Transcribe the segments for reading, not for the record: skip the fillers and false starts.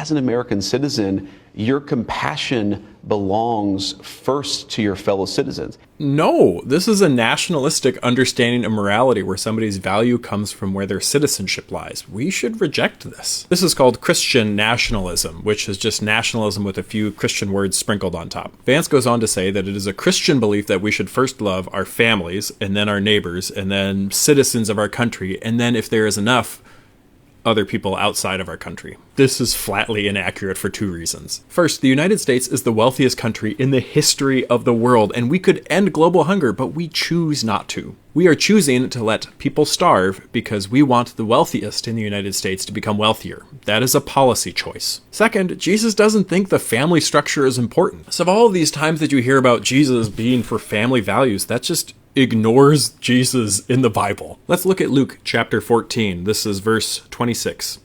as an American citizen, your compassion belongs first to your fellow citizens. No, this is a nationalistic understanding of morality where somebody's value comes from where their citizenship lies. We should reject this. This is called Christian nationalism, which is just nationalism with a few Christian words sprinkled on top. Vance goes on to say that it is a Christian belief that we should first love our families, and then our neighbors, and then citizens of our country, and then if there is enough, other people outside of our country. This is flatly inaccurate for two reasons. First, the United States is the wealthiest country in the history of the world, and we could end global hunger, but we choose not to. We are choosing to let people starve because we want the wealthiest in the United States to become wealthier. That is a policy choice. Second, Jesus doesn't think the family structure is important. So of all of these times that you hear about Jesus being for family values, that just ignores Jesus in the Bible. Let's look at Luke chapter 14. This is verse 26.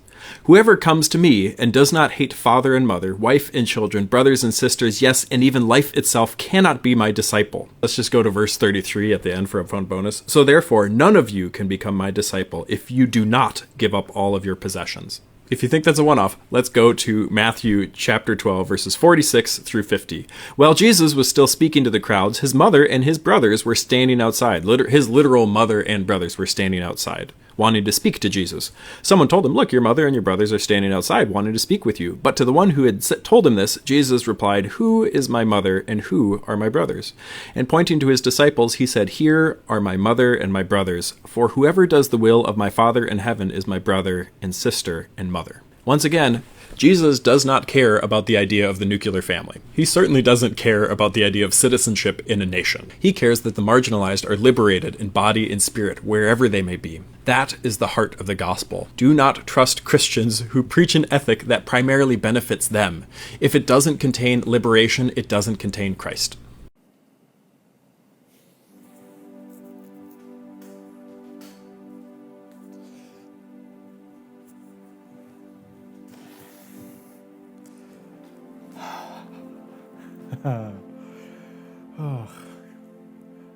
Whoever comes to me and does not hate father and mother, wife and children, brothers and sisters, yes, and even life itself, cannot be my disciple. Let's just go to verse 33 at the end for a fun bonus. So therefore, none of you can become my disciple if you do not give up all of your possessions. If you think that's a one-off, let's go to Matthew chapter 12, verses 46 through 50. While Jesus was still speaking to the crowds, his mother and his brothers were standing outside. His literal mother and brothers were standing outside, wanting to speak to Jesus. Someone told him, look, your mother and your brothers are standing outside, wanting to speak with you. But to the one who had told him this, Jesus replied, who is my mother and who are my brothers? And pointing to his disciples, he said, here are my mother and my brothers. For whoever does the will of my Father in heaven is my brother and sister and mother. Once again, Jesus does not care about the idea of the nuclear family. He certainly doesn't care about the idea of citizenship in a nation. He cares that the marginalized are liberated in body and spirit, wherever they may be. That is the heart of the gospel. Do not trust Christians who preach an ethic that primarily benefits them. If it doesn't contain liberation, it doesn't contain Christ.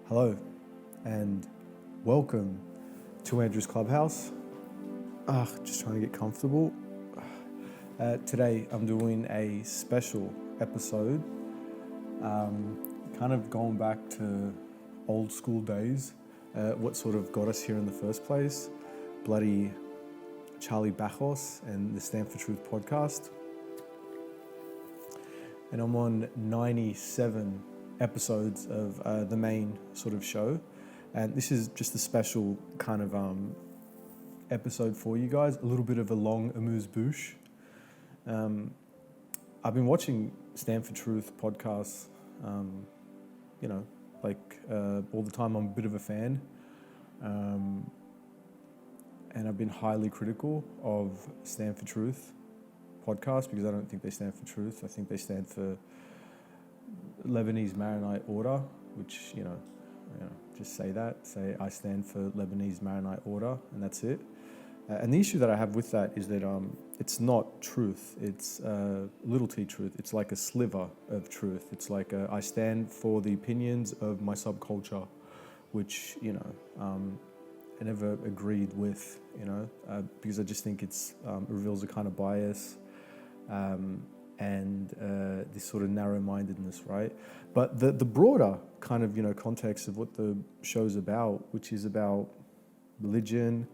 Hello and welcome to Andrew's Clubhouse. Just trying to get comfortable. Today I'm doing a special episode, kind of going back to old school days, what sort of got us here in the first place, bloody Charlie Bachos and the Stand for Truth podcast. And I'm on 97 episodes of the main sort of show. And this is just a special kind of episode for you guys, a little bit of a long amuse-bouche. I've been watching Stand for Truth podcasts, all the time. I'm a bit of a fan. And I've been highly critical of Stand for Truth podcast because I don't think they stand for truth. I think they stand for Lebanese Maronite order, which, just say I stand for Lebanese Maronite order, and that's it. And the issue that I have with that is that it's not truth. It's little t truth. It's like a sliver of truth. It's like I stand for the opinions of my subculture, which, I never agreed with, because I just think it reveals a kind of bias and this sort of narrow-mindedness, right? But the broader kind of, context of what the show's about, which is about religion,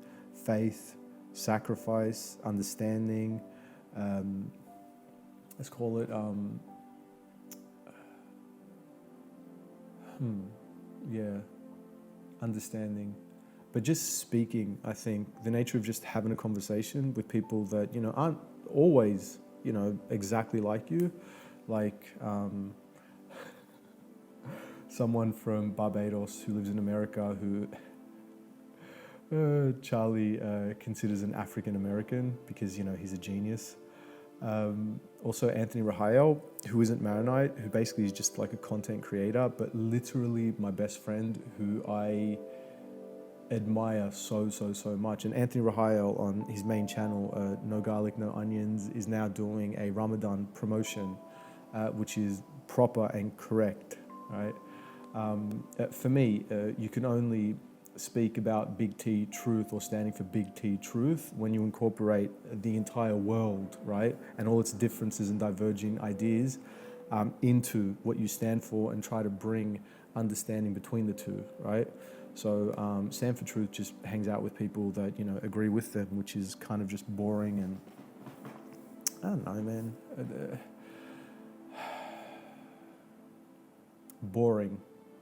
faith, sacrifice, understanding, let's call it, understanding. But just speaking, I think, the nature of just having a conversation with people that, aren't always, exactly like you, like someone from Barbados who lives in America who Charlie considers an African American because, he's a genius. Also Anthony Rahael, who isn't Maronite, who basically is just like a content creator, but literally my best friend who I admire so much. And Anthony Rahael on his main channel, No Garlic, No Onions, is now doing a Ramadan promotion, which is proper and correct, right? For me, you can only speak about big T truth or standing for big T truth when you incorporate the entire world, right? And all its differences and diverging ideas into what you stand for and try to bring understanding between the two, right? So stand for truth just hangs out with people that, you know, agree with them, which is kind of just boring and, I don't know, man. Boring,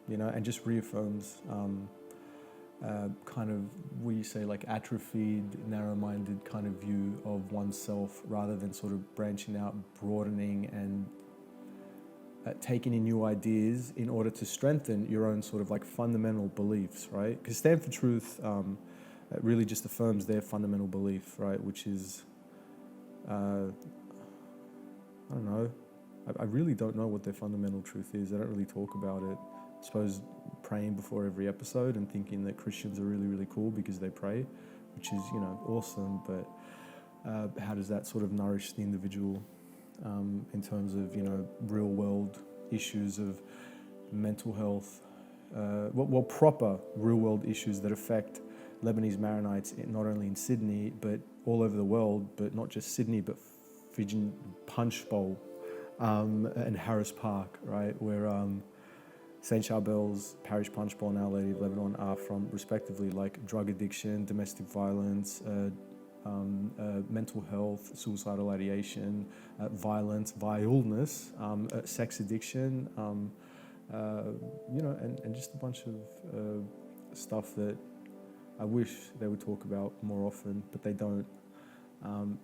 you know, and just reaffirms kind of, what you say, like atrophied, narrow-minded kind of view of oneself, rather than sort of branching out, broadening, and taking in new ideas in order to strengthen your own sort of like fundamental beliefs, right? Because Stand for Truth really just affirms their fundamental belief, right? Which is, I don't know, I really don't know what their fundamental truth is. They don't really talk about it. I suppose praying before every episode and thinking that Christians are really, really cool because they pray, which is, you know, awesome. But how does that sort of nourish the individual in terms of, you know, real world issues of mental health? Well, proper real world issues that affect Lebanese Maronites, not only in Sydney, but all over the world, but not just Sydney, but Fijian Punch Bowl and Harris Park, right? Where St. Charbel's, Parish Punch Bowl, and Our Lady of Lebanon are from, respectively, like drug addiction, domestic violence, mental health, suicidal ideation, violence, vileness, sex addiction, you know, and just a bunch of stuff that I wish they would talk about more often, but they don't,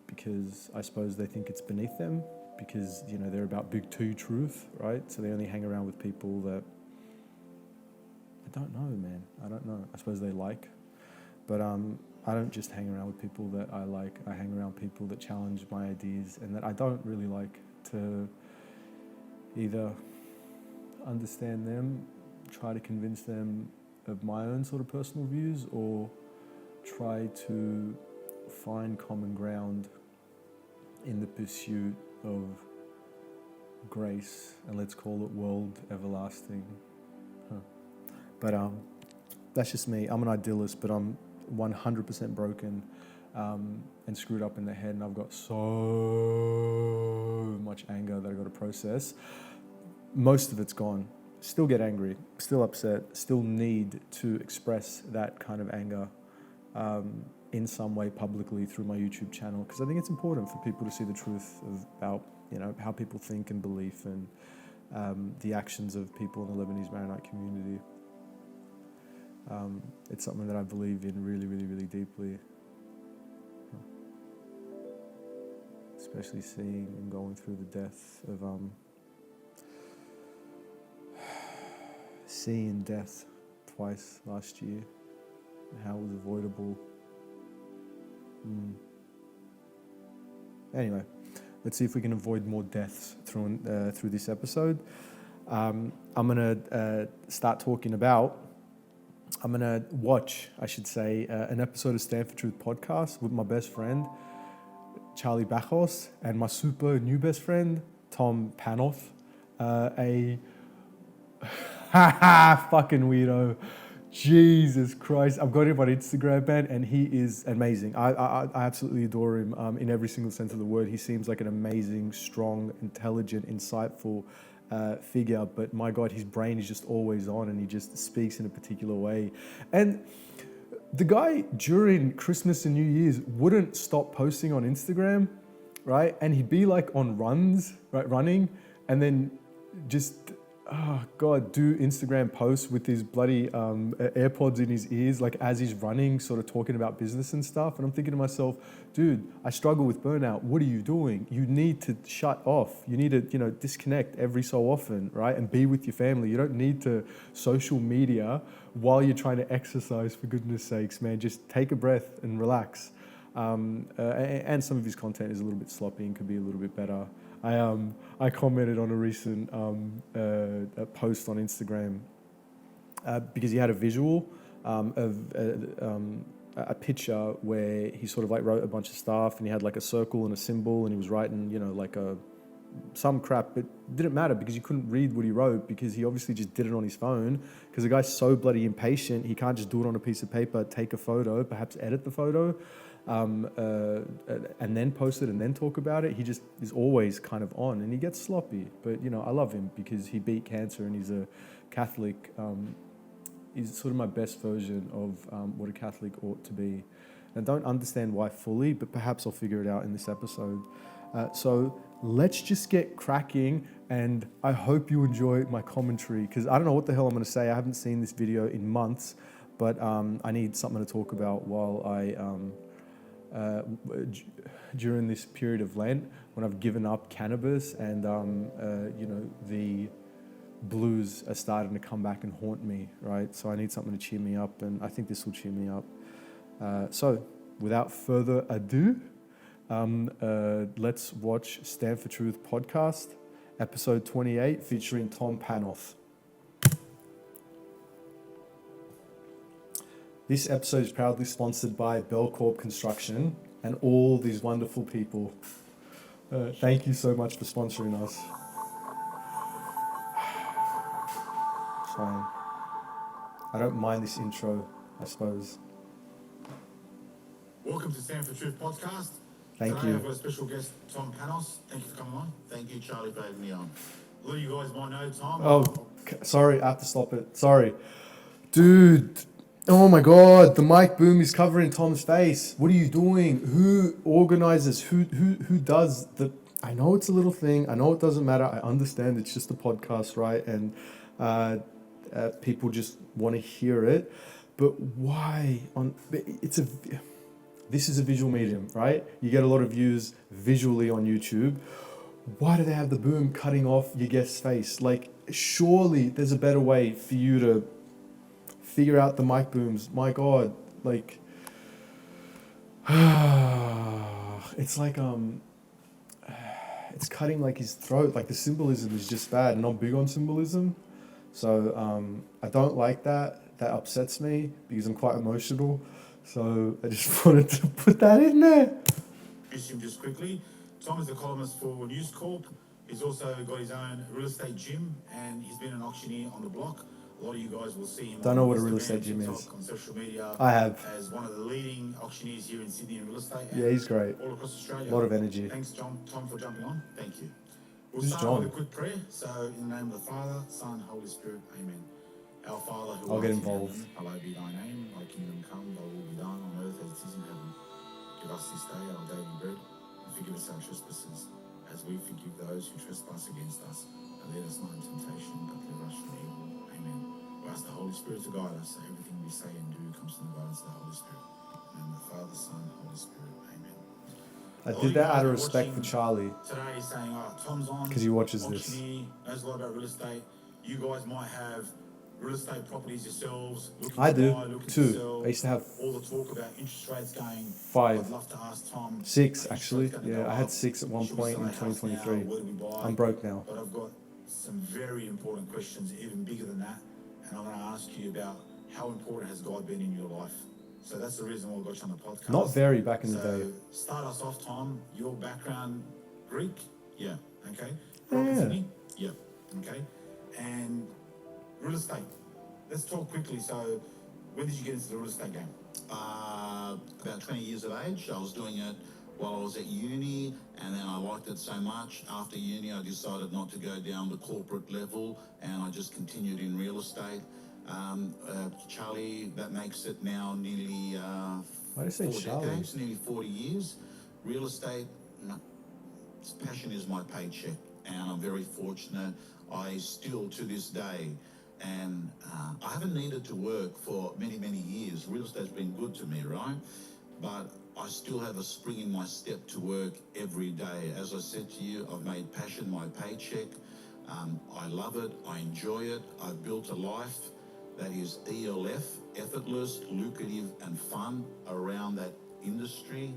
because I suppose they think it's beneath them, because, you know, they're about big T truth, right? So they only hang around with people that, I don't know, man. I don't know. I suppose they like, but I don't just hang around with people that I like. I hang around people that challenge my ideas and that I don't really like to either understand them, try to convince them of my own sort of personal views, or try to find common ground in the pursuit of grace, and let's call it world everlasting. But that's just me. I'm an idealist, but I'm 100% broken and screwed up in the head, and I've got so much anger that I've got to process. Most of it's gone. Still get angry, still upset, still need to express that kind of anger in some way publicly through my YouTube channel, because I think it's important for people to see the truth about, you know, how people think and believe, and the actions of people in the Lebanese Maronite community. It's something that I believe in really, really, really deeply. Especially seeing and going through the death of seeing death twice last year, and how it was avoidable. Anyway, let's see if we can avoid more deaths through this episode. I'm gonna start talking about. I'm going to watch, I should say, an episode of Stand for Truth podcast with my best friend, Charlie Bajos, and my super new best friend, Tom Panos, a fucking weirdo. Jesus Christ. I've got him on Instagram, man, and he is amazing. I absolutely adore him in every single sense of the word. He seems like an amazing, strong, intelligent, insightful figure, but my God, his brain is just always on, and he just speaks in a particular way. And the guy during Christmas and New Year's wouldn't stop posting on Instagram, right? And he'd be like on runs, right, running, and then just, oh God, do Instagram posts with his bloody AirPods in his ears, like as he's running, sort of talking about business and stuff. And I'm thinking to myself, dude, I struggle with burnout. What are you doing? You need to shut off. You need to, you know, disconnect every so often, right? And be with your family. You don't need to social media while you're trying to exercise, for goodness sakes, man. Just take a breath and relax. And some of his content is a little bit sloppy and could be a little bit better. I commented on a recent a post on Instagram because he had a visual of a picture where he sort of like wrote a bunch of stuff, and he had like a circle and a symbol, and he was writing, you know, like a some crap, but it didn't matter because you couldn't read what he wrote because he obviously just did it on his phone because the guy's so bloody impatient. He can't just do it on a piece of paper, take a photo, perhaps edit the photo, and then post it and then talk about it. He just is always kind of on, and he gets sloppy. But, you know, I love him because he beat cancer and he's a Catholic. He's sort of my best version of what a Catholic ought to be. I don't understand why fully, but perhaps I'll figure it out in this episode. So let's just get cracking, and I hope you enjoy my commentary because I don't know what the hell I'm going to say. I haven't seen this video in months, but I need something to talk about while during this period of Lent when I've given up cannabis and you know, the blues are starting to come back and haunt me, right? So I need something to cheer me up, and I think this will cheer me up. So without further ado, let's watch Stand for Truth podcast, episode 28, featuring Tom Panos. This episode is proudly sponsored by Bellcorp Construction and all these wonderful people. Thank you so much for sponsoring us. Fine. I don't mind this intro, I suppose. Welcome to Stand for Truth podcast. Thank Today you. I've got a special guest, Tom Panos. Thank you for coming on. Thank you, Charlie, for having me on. A lot of you guys might know Tom. Oh, sorry, I have to stop it. Sorry. Dude, oh my God, the mic boom is covering Tom's face. What are you doing? Who organizes? Who does the... I know it's a little thing. I know it doesn't matter. I understand it's just a podcast, right? And people just want to hear it. But why? This is a visual medium, right? You get a lot of views visually on YouTube. Why do they have the boom cutting off your guest's face? Like, surely there's a better way for you to figure out the mic booms. My God, like, it's like, it's cutting like his throat. Like the symbolism is just bad. And I'm big on symbolism. So I don't like that. That upsets me because I'm quite emotional. So I just wanted to put that in there. Introduce him just quickly. Tom is a columnist for News Corp. He's also got his own real estate gym, and he's been an auctioneer on the block. A lot of you guys will see him. Don't know what a real estate gym is. On social media. I have. As one of the leading auctioneers here in Sydney in real estate. Yeah, he's great. All across Australia. A lot of energy. Thanks, Tom, for jumping on. Thank you. We'll This is start John. with a quick prayer. So, in the name of the Father, Son, Holy Spirit, Amen. Our Father who I'll art get in involved. heaven, hallowed be thy name. Thy kingdom come, thy will be done on earth as it is in heaven. Give us this day our daily bread, and forgive us our trespasses, as we forgive those who trespass against us. And lead us not in temptation, but deliver us from evil. Amen. We ask the Holy Spirit to guide us, so everything we say and do comes from the guidance of the Holy Spirit. In the name of the Father, Son, Holy Spirit. Amen. I did that out of respect for Charlie. Today he's saying, oh, Tom's on. 'Cause he watches this. Auctioneer, knows a lot about real estate. You guys might have real estate properties yourselves. I do, looking too. to sell. I used to have all the talk about interest rates going. 5. I'd love to ask Tom. 6, interest actually. rates gonna Yeah, go I had up. 6 at one Should we point in sell our house now? 2023. Where do we buy? I'm broke now. But I've got some very important questions, even bigger than that. And I'm going to ask you about how important has God been in your life? So that's the reason why I got you on the podcast. Not very back in the So, day. start us off, Tom. Your background, Greek? Yeah. Okay. Yeah. Sydney? Yeah. Okay. And real estate. Let's talk quickly. So, when did you get into the real estate game? About 20 years of age. I was doing it while I was at uni, and then I liked it so much. After uni, I decided not to go down the corporate level, and I just continued in real estate. Charlie, that makes it now nearly Why did I say 4 Charlie? decades, nearly 40 years. Real estate, passion is my paycheck, and I'm very fortunate. I still, to this day, and I haven't needed to work for many, many years. Real estate's been good to me, right? But I still have a spring in my step to work every day. As I said to you, I've made passion my paycheck. I love it. I enjoy it. I've built a life that is ELF, effortless, lucrative, and fun around that industry.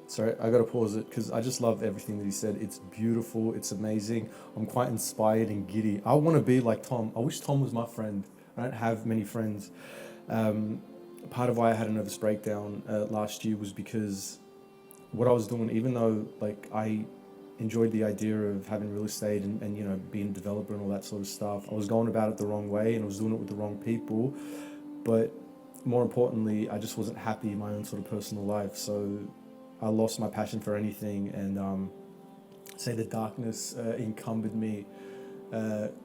Sorry, I gotta pause it because I just love everything that he said. It's beautiful, it's amazing. I'm quite inspired and giddy. I want to be like Tom. I wish Tom was my friend. I don't have many friends. Part of why I had a nervous breakdown last year was because what I was doing, even though like I enjoyed the idea of having real estate and you know, being a developer and all that sort of stuff. I was going about it the wrong way and I was doing it with the wrong people. But more importantly, I just wasn't happy in my own sort of personal life. So I lost my passion for anything, and say the darkness encumbered me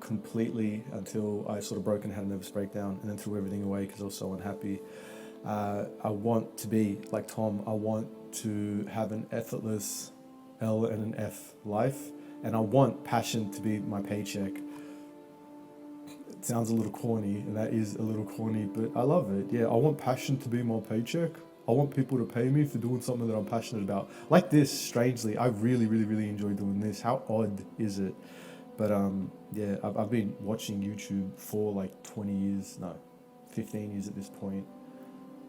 completely until I sort of broke and had a nervous breakdown, and then threw everything away because I was so unhappy. I want to be like Tom. I want to have an effortless L and an F life, and I want passion to be my paycheck. It sounds a little corny, and that is a little corny, but I love it. Yeah, I want passion to be my paycheck. I want people to pay me for doing something that I'm passionate about. Like this, strangely, I really, really, really enjoy doing this. How odd is it? But yeah, I've been watching YouTube for like 20 years, no, 15 years at this point.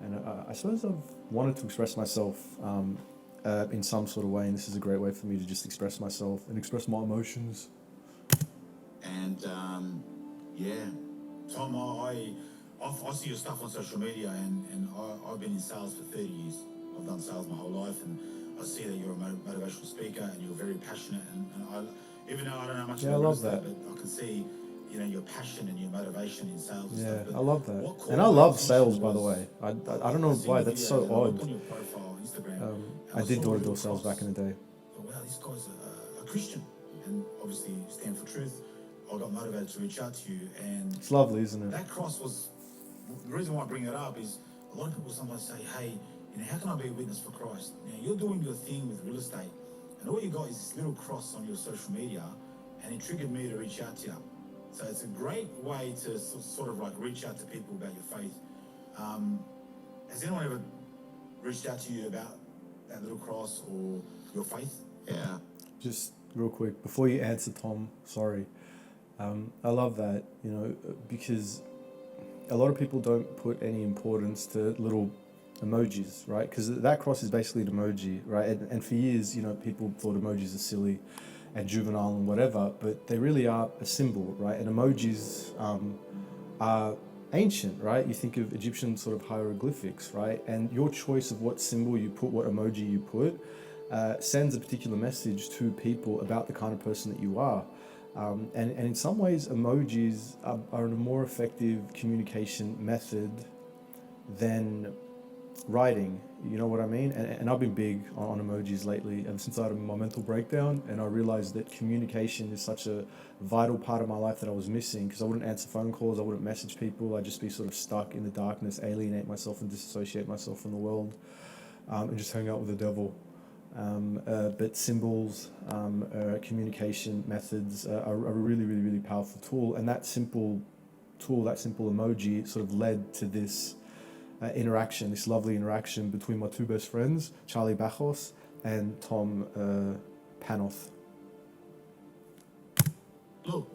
And I suppose I've wanted to express myself in some sort of way, and this is a great way for me to just express myself and express my emotions. And yeah, Tom, I see your stuff on social media, and I've been in sales for 30 years. I've done sales my whole life, and I see that you're a motivational speaker and you're very passionate. And I, even though I don't know much about real estate, but I can see, you know, your passion and your motivation in sales. And Yeah, stuff. I love that. And I love sales, by the way. I don't know why, that's so odd. On your profile on Instagram, I did door-to-door sales back in the day. Thought, wow, this guy's a Christian, and obviously you stand for truth. I got motivated to reach out to you, and It's lovely, isn't it? that cross was the reason why I bring it up. Is a lot of people sometimes say, hey, you know, how can I be a witness for Christ? You know, you're doing your thing with real estate, and all you got is this little cross on your social media, and it triggered me to reach out to you. So it's a great way to sort of like reach out to people about your faith. Has anyone ever reached out to you about that little cross or your faith? Yeah. Just real quick, before you answer, Tom, sorry. I love that, you know, because a lot of people don't put any importance to little emojis, right? Because that cross is basically an emoji, right? And for years, you know, people thought emojis are silly and juvenile and whatever, but they really are a symbol, right? And emojis are ancient, right? You think of Egyptian sort of hieroglyphics, right? And your choice of what symbol you put, what emoji you put, sends a particular message to people about the kind of person that you are. And in some ways, emojis are a more effective communication method than writing. You know what I mean? And I've been big on emojis lately, ever since I had my mental breakdown, and I realized that communication is such a vital part of my life that I was missing, because I wouldn't answer phone calls, I wouldn't message people, I'd just be sort of stuck in the darkness, alienate myself and disassociate myself from the world, and just hang out with the devil. But symbols, communication methods are a really, really, really powerful tool. And that simple tool, that simple emoji, sort of led to this interaction, this lovely interaction between my two best friends, Charlie Bajos and Tom Panos. Look,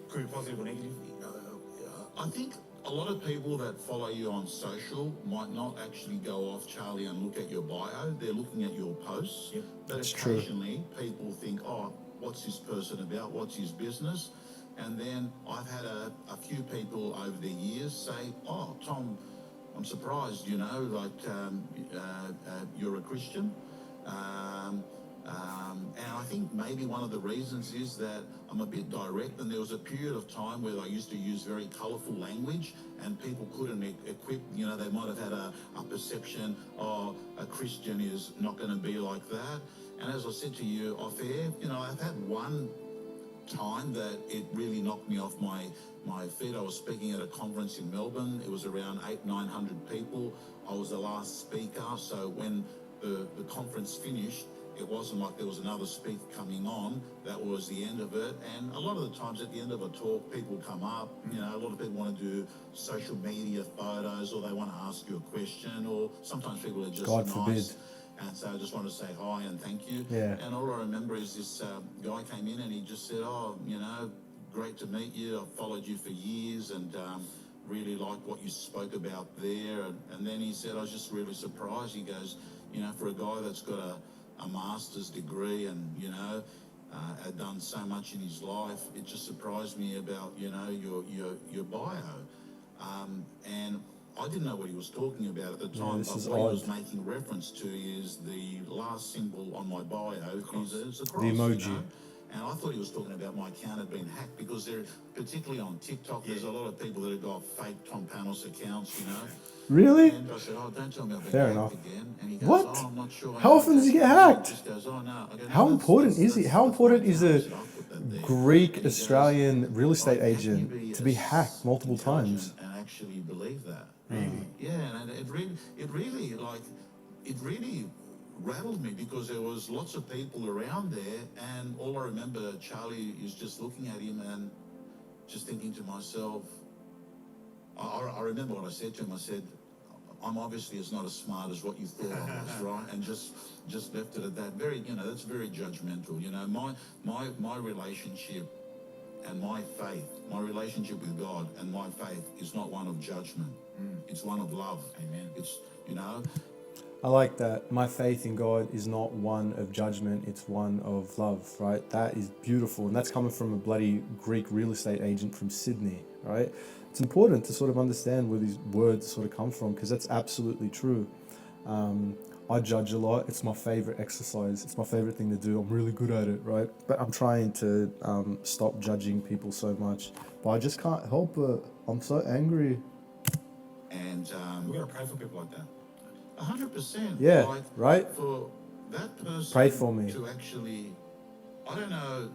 could be positive or negative. I think a lot of people that follow you on social might not actually go off, Charlie, and look at your bio. They're looking at your posts. Yep. But That's occasionally people think, oh, what's this person about? What's his business? And then I've had a few people over the years say, oh, Tom, I'm surprised, you know, like you're a Christian. And I think maybe one of the reasons is that I'm a bit direct, and there was a period of time where I used to use very colourful language, and people couldn't equip, you know, they might have had a perception, oh, a Christian is not going to be like that. And as I said to you off air, you know, I've had one time that it really knocked me off my feet. I was speaking at a conference in Melbourne. It was around 800-900 people. I was the last speaker, so when the conference finished, it wasn't like there was another speaker coming on. That was the end of it. And a lot of the times at the end of a talk, people come up, you know, a lot of people want to do social media photos, or they want to ask you a question, or sometimes people are just God nice. forbid. And so I just want to say hi and thank you. Yeah. And all I remember is this guy came in and he just said, oh, you know, great to meet you. I've followed you for years and really liked what you spoke about there. And then he said, I was just really surprised. He goes, you know, for a guy that's got a master's degree and, you know, had done so much in his life, it just surprised me about, you know, your bio. And I didn't know what he was talking about at the time, this but is what he was odd. making reference to is the last symbol on my bio is a cross. The emoji. You know? And I thought he was talking about my account had been hacked because there, particularly on TikTok, there's a lot of people that have got fake Tom Panos accounts, you know. Really? And I said, oh, don't tell me I've been Fair hacked enough. again. And he goes, What? oh, I'm not sure. How often does he get hacked? He just goes, oh, no. I go, no, How important is he? How important is a I put that there. Greek And he goes, Australian real estate "Oh, how can you agent to be hacked multiple intelligent times? and actually believe that?" Really? Yeah, and it really rattled me because there was lots of people around there, and all I remember, Charlie is just looking at him and just thinking to myself. I remember what I said to him. I said, I'm obviously as not as smart as what you thought I was, right? And just left it at that. Very, that's very judgmental. My relationship and my faith, my relationship with God and my faith is not one of judgment. It's one of love. Amen. It's, I like that. My faith in God is not one of judgment, it's one of love, right? That is beautiful. And that's coming from a bloody Greek real estate agent from Sydney, right? It's important to sort of understand where these words sort of come from, because that's absolutely true. I judge a lot. It's my favorite exercise. It's my favorite thing to do. I'm really good at it, right? But I'm trying to stop judging people so much. But I just can't help it. I'm so angry. And we gotta pray for people like that. 100%. Yeah, like, right? For that person Pray for me. to actually, I don't know,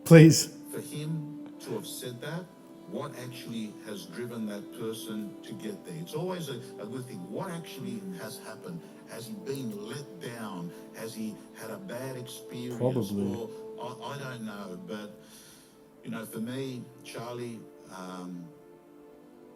Please. for him to have said that, what actually has driven that person to get there? It's always a good thing. What actually has happened? Has he been let down? Has he had a bad experience? Probably. Or, I don't know. But, for me, Charlie,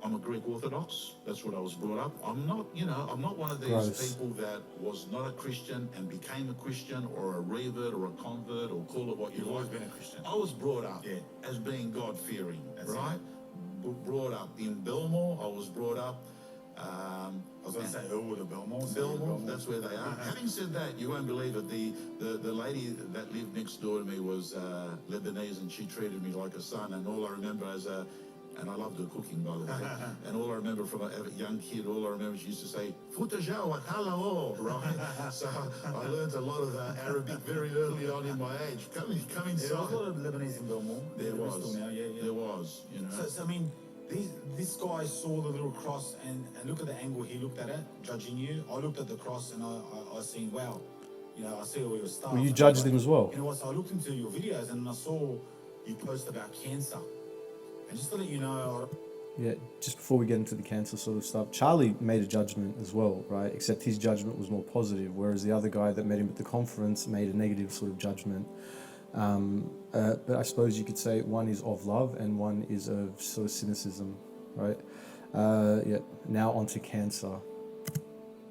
I'm a Greek Orthodox. That's what I was brought up. I'm not one of these people that was not a Christian and became a Christian or a revert or a convert or call it what you like. You've always been a Christian. I was brought up as being God-fearing, right? Brought up in Belmore. I was brought up. I was going to say Elwood or Belmore. Belmore, that's where they are. Having said that, you won't believe it. The lady that lived next door to me was Lebanese, and she treated me like a son. And all I remember and I loved her cooking, by the way. And all I remember from a young kid, all I remember she used to say, "Futajao wa talao," right? So I learned a lot of Arabic very early on in my age. Come inside. There was a lot of Lebanese in Belmore. There was. Now, yeah. There was, So I mean, this guy saw the little cross and look at the angle he looked at it, judging you. I looked at the cross and I seen, wow, I see all your stuff. Well, you judged him as well. You know what? So I looked into your videos and I saw you post about cancer. And just to let you know... Yeah, just before we get into the cancer sort of stuff, Charlie made a judgment as well, right? Except his judgment was more positive, whereas the other guy that met him at the conference made a negative sort of judgment. But I suppose you could say one is of love and one is of sort of cynicism, right? Now onto cancer.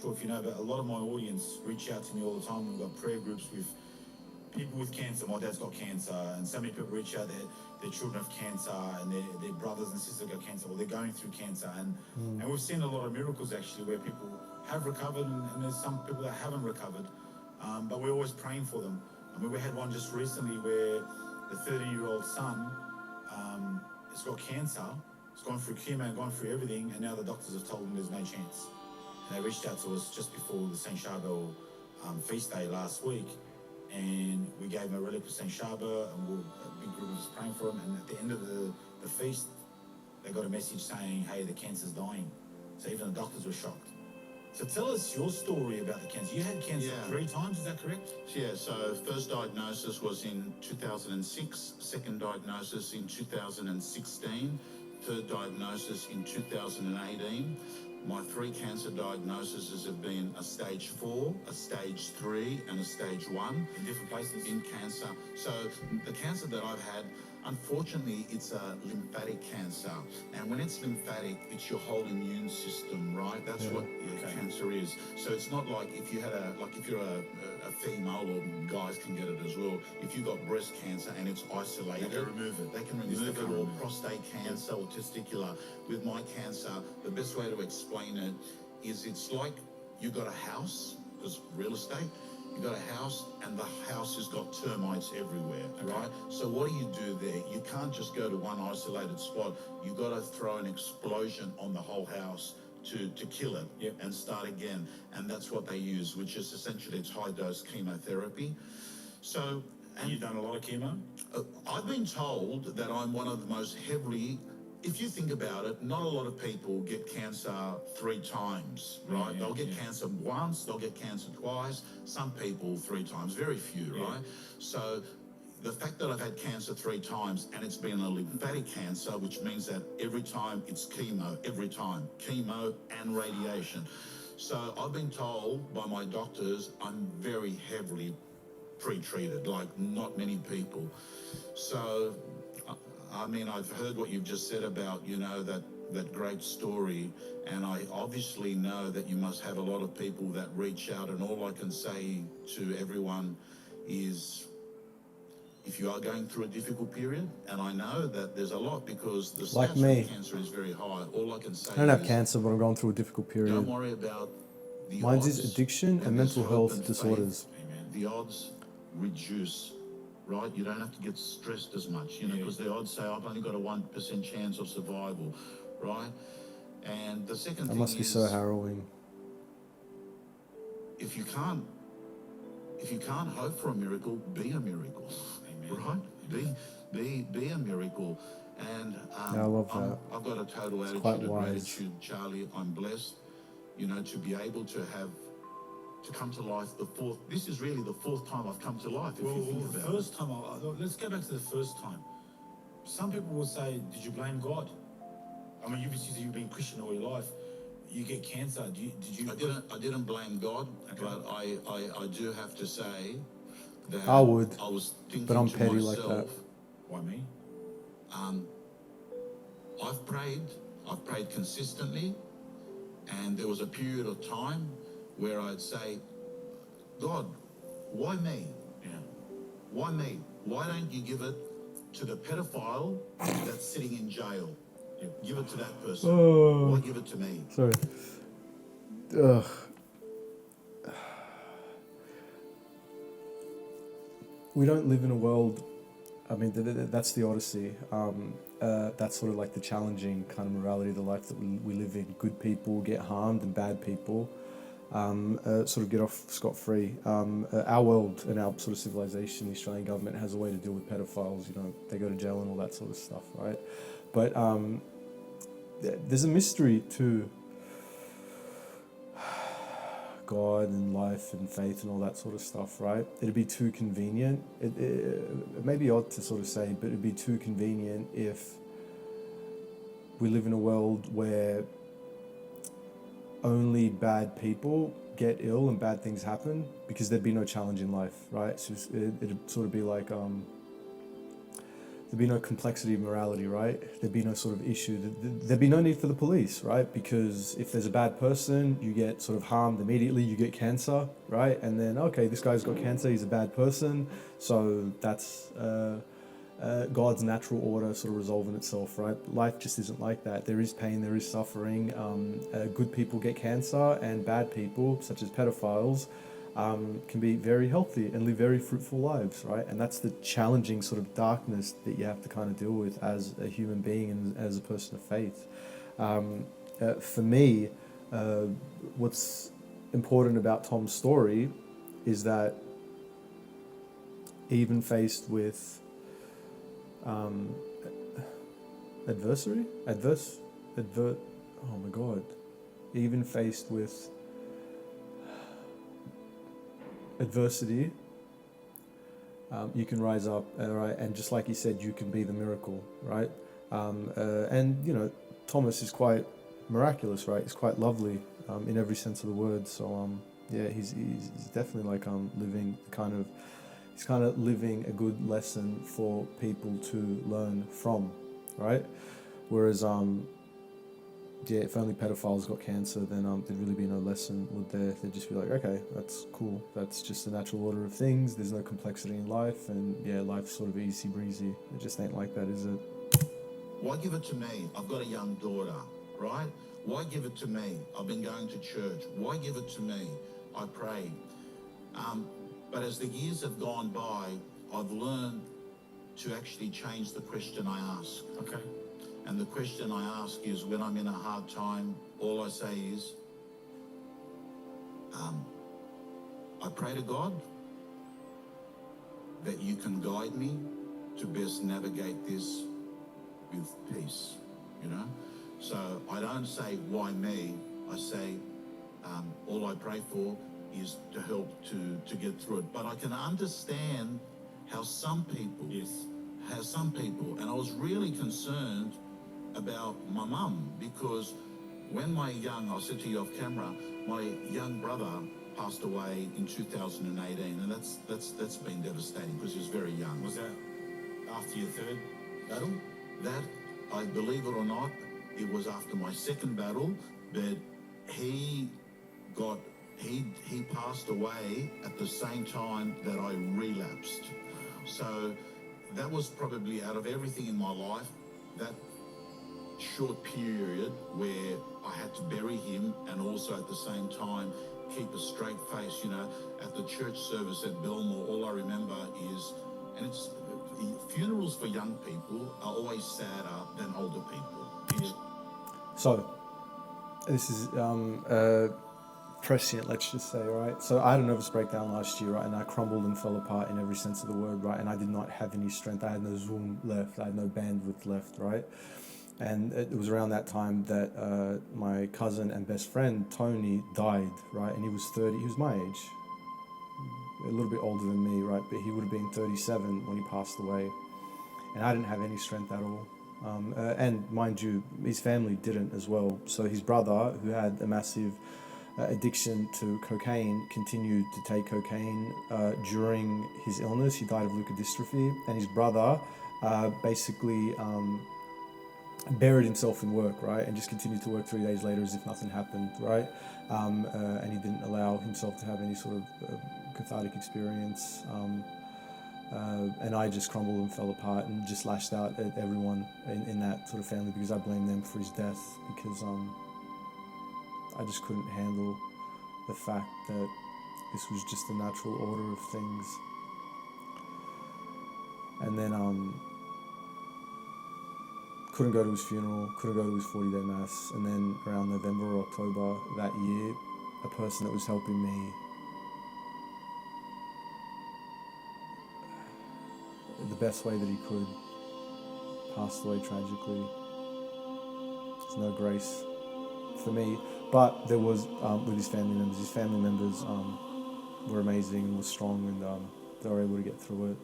Sure, if you know, but a lot of my audience reach out to me all the time. We've got prayer groups with people with cancer. My dad's got cancer, and so many people reach out. Their children have cancer, and their brothers and sisters got cancer. Well, they're going through cancer, and we've seen a lot of miracles actually where people have recovered, and there's some people that haven't recovered. But we're always praying for them. I mean, we had one just recently where the 30-year-old son has got cancer. He's gone through chemo and gone through everything, and now the doctors have told him there's no chance. And they reached out to us just before the Saint Charbel feast day last week, and we gave him a relic of Saint Charbel, and a big group of us praying for him. And at the end of the feast, they got a message saying, "Hey, the cancer's dying." So even the doctors were shocked. So tell us your story about the cancer. You had cancer 3 times, is that correct? Yeah, so first diagnosis was in 2006, second diagnosis in 2016, third diagnosis in 2018. My 3 cancer diagnoses have been a stage 4, a stage 3, and a stage 1. In different places? In cancer. So the cancer that I've had, unfortunately, it's a lymphatic cancer. And when it's lymphatic, it's your whole immune system, right? That's what cancer is. So it's not like if you had if you're a female, or guys can get it as well, if you got breast cancer and it's isolated, they can remove it. They can remove it, or prostate cancer or testicular. With my cancer, the best way to explain it is it's like you got a house, because real estate, You've got a house, and the house has got termites everywhere, right? So what do there? You can't just go to one isolated spot. You've got to throw an explosion on the whole house to kill it and start again. And that's what they use, which is essentially it's high-dose chemotherapy. So... And you've done a lot of chemo? I've been told that I'm one of the most heavily... If you think about it, not a lot of people get cancer 3 times, right? Yeah, they'll get cancer once, they'll get cancer twice, some people 3 times, very few, right? So the fact that I've had cancer 3 times and it's been a lymphatic cancer, which means that every time it's chemo, chemo and radiation. So I've been told by my doctors I'm very heavily pre-treated, like not many people. So... I mean, I've heard what you've just said about, you know, that great story, and I obviously know that you must have a lot of people that reach out, and all I can say to everyone is, if you are going through a difficult period, and I know that there's a lot because the Like stats me. of cancer is very high, all I can say I don't have is, cancer, but I'm going through a difficult period. don't worry about the Mine's odds. is addiction When and there's mental hope health and disorders. faith, the odds reduce. Right, you don't have to get stressed as much, you know, because the odds say I've only got a 1% chance of survival, right? And the second That thing must be is, so harrowing. if you can't hope for a miracle, be a miracle, right? Be a miracle. And Yeah, I love that. I've got a total It's quite attitude of wise. gratitude, Charlie. I'm blessed, you know, to be able to come to life this is really the 4th time I've come to life, if you think The about first time, let's go back to the first time. Some people will say, did you blame God? I mean, you've been Christian all your life. You get cancer. Did you? I didn't blame God, but I do have to say that I would, I was thinking but I'm to petty like myself, that. Why me? I've prayed consistently, and there was a period of time where I'd say, God, why me? Yeah. Why me? Why don't you give it to the pedophile that's sitting in jail? Give it to that person. Why give it to me? Sorry. Ugh. We don't live in a world... I mean, that's the Odyssey. That's sort of like the challenging kind of morality of the life that we live in. Good people get harmed and bad people sort of get off scot-free. Our world and our sort of civilization, the Australian government has a way to deal with pedophiles. You know, they go to jail and all that sort of stuff, right? But there's a mystery to God and life and faith and all that sort of stuff, right? It'd be too convenient. It may be odd to sort of say, but it'd be too convenient if we live in a world where only bad people get ill and bad things happen, because there'd be no challenge in life, right? So it'd sort of be like there'd be no complexity of morality, right? There'd be no sort of issue. There'd be no need for the police, right? Because if there's a bad person, you get sort of harmed immediately, you get cancer, right? And then, okay, this guy's got cancer, he's a bad person, so that's God's natural order sort of resolving itself, right? Life just isn't like that. There is pain, there is suffering. Good people get cancer, and bad people, such as pedophiles, can be very healthy and live very fruitful lives, right? And that's the challenging sort of darkness that you have to kind of deal with as a human being and as a person of faith. For me, what's important about Tom's story is that even faced with even faced with adversity, you can rise up, right? And just like he said, you can be the miracle, right? And you know, Thomas is quite miraculous, right? He's quite lovely in every sense of the word. So yeah, he's definitely like living he's kind of living a good lesson for people to learn from, right? Whereas yeah, if only pedophiles got cancer, then there'd really be no lesson, would there? They'd just be like, okay, that's cool. That's just the natural order of things. There's no complexity in life, and yeah, life's sort of easy breezy. It just ain't like that, is it? Why give it to me? I've got a young daughter, right? Why give it to me? I've been going to church. Why give it to me? I pray. But as the years have gone by, I've learned to actually change the question I ask. Okay. And the question I ask is, when I'm in a hard time, all I say is, I pray to God that you can guide me to best navigate this with peace, you know? So I don't say, why me? I say, all I pray for is to help to get through it. But I can understand how some people, and I was really concerned about my mum, because when I said to you off camera, my young brother passed away in 2018, and that's been devastating because he was very young. Was that after your third battle? That, I believe it or not, it was after my second battle, but he passed away at the same time that I relapsed. So that was probably, out of everything in my life, that short period where I had to bury him and also at the same time keep a straight face. You know, at the church service at Belmore, all I remember is, and it's, funerals for young people are always sadder than older people. So, this is prescient, let's just say, right? So I had a nervous breakdown last year, right? And I crumbled and fell apart in every sense of the word, right? And I did not have any strength. I had no zoom left. I had no bandwidth left, right? And it was around that time that my cousin and best friend, Tony, died, right? And he was 30, he was my age, a little bit older than me, right? But he would have been 37 when he passed away. And I didn't have any strength at all. And mind you, his family didn't as well. So his brother, who had a massive addiction to cocaine, continued to take cocaine during his illness. He died of leukodystrophy. And his brother basically buried himself in work, right? And just continued to work 3 days later as if nothing happened, right? And he didn't allow himself to have any sort of cathartic experience. And I just crumbled and fell apart and just lashed out at everyone in that sort of family because I blamed them for his death, because I just couldn't handle the fact that this was just the natural order of things. And then couldn't go to his funeral, couldn't go to his 40-day mass, and then around November or October that year, a person that was helping me the best way that he could passed away tragically. There's no grace for me, but there was with his family members. His family members were amazing and were strong, and they were able to get through it.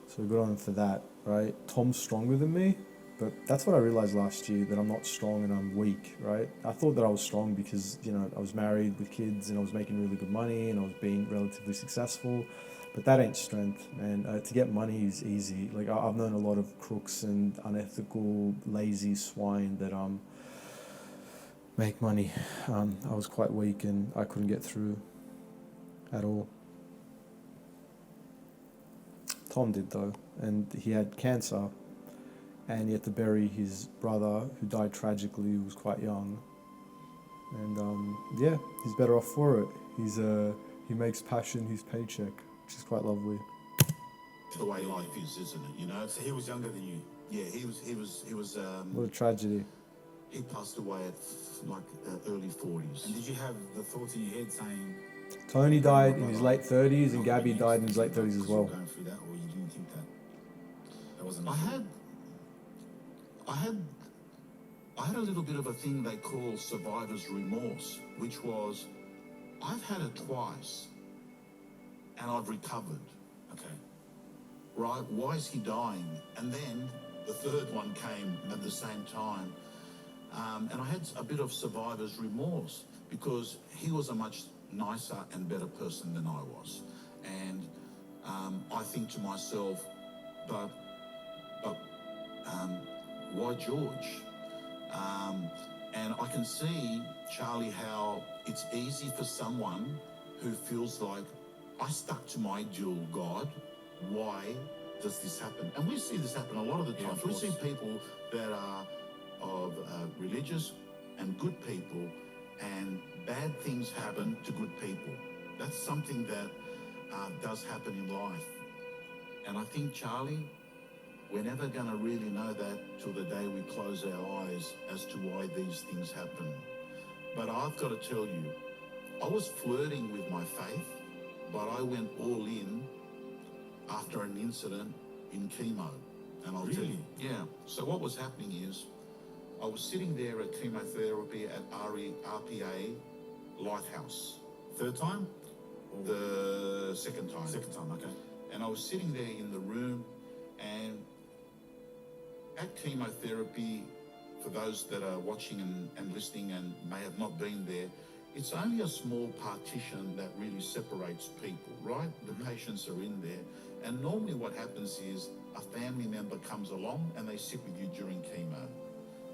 So good on them for that, right? Tom's stronger than me, but that's what I realized last year, that I'm not strong and I'm weak, right? I thought that I was strong because, you know, I was married with kids and I was making really good money and I was being relatively successful. But that ain't strength, man. To get money is easy. Like, I've known a lot of crooks and unethical, lazy swine that make money. I was quite weak and I couldn't get through at all. Tom did though, and he had cancer, and he had to bury his brother who died tragically, who was quite young. And yeah, he's better off for it. He makes passion his paycheck, which is quite lovely. The way life is, isn't it? You know. So he was younger than you. Yeah, he was. What a tragedy. He passed away at early 40s. And did you have the thought in your head saying, Tony died in his late 30s and Gabby died in his late 30s as well. going through that, or you didn't think that wasn't? I had a little bit of a thing they call survivor's remorse, which was, I've had it twice, and I've recovered. Okay. Right? Why is he dying? And then the third one came at the same time. And I had a bit of survivor's remorse because he was a much nicer and better person than I was. And I think to myself, but why George? And I can see, Charlie, how it's easy for someone who feels like, I stuck to my dual God, why does this happen? And we see this happen a lot of the times. We see people that are of religious and good people, and bad things happen to good people. That's something that does happen in life. And I think, Charlie, we're never going to really know that till the day we close our eyes as to why these things happen. But I've got to tell you, I was flirting with my faith, but I went all in after an incident in chemo. And I'll tell you, yeah. So what was happening is, I was sitting there at chemotherapy at RPA Lighthouse. Third time? The second time. Second time, okay. And I was sitting there in the room, and at chemotherapy, for those that are watching and listening and may have not been there, it's only a small partition that really separates people, right? The patients are in there. And normally what happens is a family member comes along and they sit with you during chemo,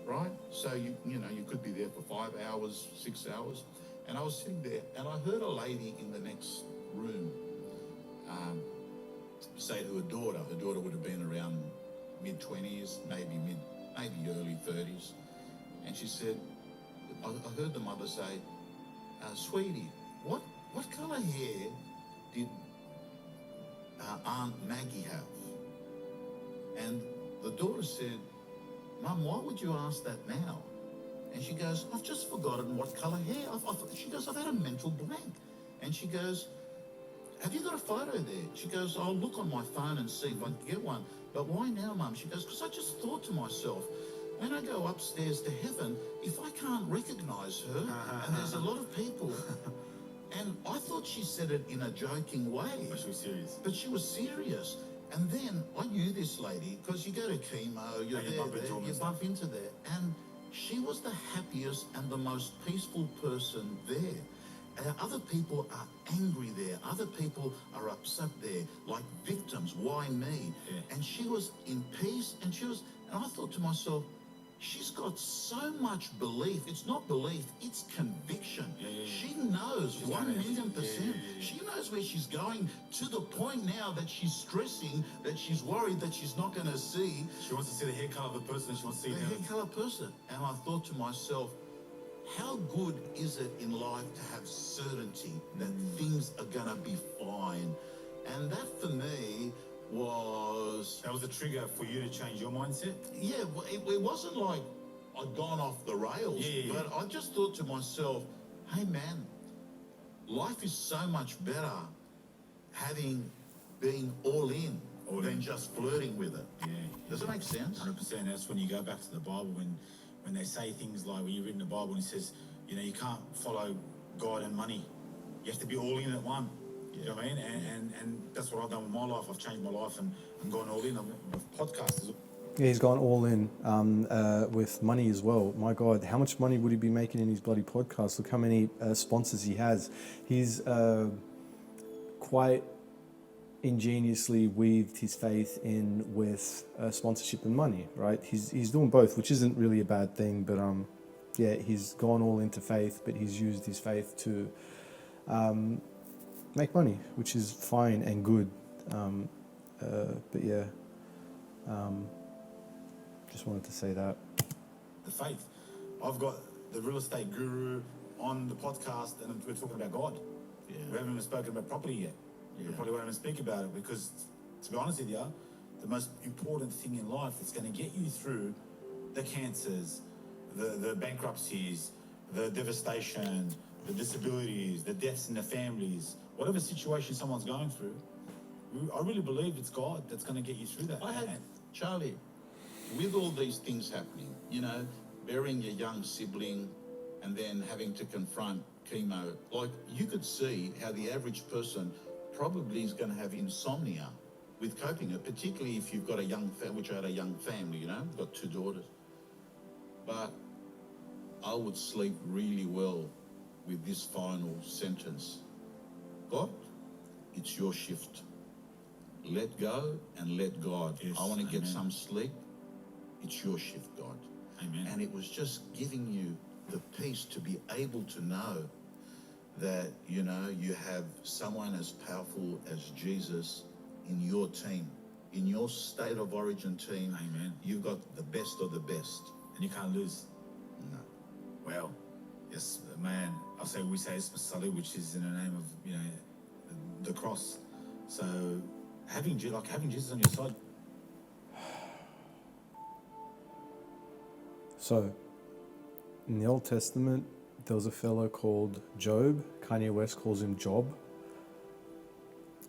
right? So you could be there for 5 hours, 6 hours. And I was sitting there and I heard a lady in the next room say to her daughter would have been around mid-20s, maybe early 30s. And she said, I heard the mother say, sweetie, what colour hair did Aunt Maggie have? And the daughter said, Mum, why would you ask that now? And she goes, I've just forgotten what colour hair. She goes, I've had a mental blank. And she goes, have you got a photo there? She goes, I'll look on my phone and see if I can get one. But why now, Mum? She goes, because I just thought to myself, when I go upstairs to heaven, if I can't recognise her, and there's a lot of people, and I thought she said it in a joking way. But she was serious. But she was serious. And then I knew this lady, because you go to chemo, you bump into there. And she was the happiest and the most peaceful person there. Other people are angry there. Other people are upset there, like victims. Why me? Yeah. And she was in peace, and I thought to myself, she's got so much belief. It's not belief, it's conviction. She knows 1,000,000%. She knows where she's going, to the point now that she's stressing, that she's worried that she's not going to see. She wants to see the hair colour of the person, and she wants to see the hair colour person. And I thought to myself, how good is it in life to have certainty that things are going to be fine? And that for me was... That was a trigger for you to change your mindset? Yeah, it wasn't like I'd gone off the rails, but I just thought to myself, hey man, life is so much better being all in than just flirting with it. Yeah. Does it make sense? 100%. That's when you go back to the Bible, when they say things like, when you read in the Bible and it says, you can't follow God and money. You have to be all in at one. You know what I mean? And that's what I've done with my life. I've changed my life and I'm going all in. I've podcasted. Yeah, he's gone all in with money as well. My God, how much money would he be making in his bloody podcast? Look how many sponsors he has. He's quite ingeniously weaved his faith in with sponsorship and money, right? He's doing both, which isn't really a bad thing, but yeah, he's gone all into faith, but he's used his faith to make money, which is fine and good. But yeah, just wanted to say that. The faith. I've got the real estate guru on the podcast, and we're talking about God. Yeah. We haven't even spoken about property yet. We probably won't even speak about it because, to be honest with you, the most important thing in life that's going to get you through the cancers, the bankruptcies, the devastation, the disabilities, the deaths in the families, whatever situation someone's going through, I really believe it's God that's going to get you through that. Charlie, with all these things happening, burying your young sibling and then having to confront chemo, like you could see how the average person probably is going to have insomnia with coping it, particularly if you've got a young family, which I had a young family, I've got 2 daughters. But I would sleep really well with this final sentence. God, it's your shift. Let go and let God. Yes, I want to get amen. some sleep. It's your shift, God. Amen. And it was just giving you the peace to be able to know that, you have someone as powerful as Jesus in your team, in your state of origin team. Amen. You've got the best of the best. And you can't lose. No. Well, yes, man. We say Isma Salih, which is in the name of, the cross. So having Jesus on your side. So, in the Old Testament, there was a fellow called Job. Kanye West calls him Job.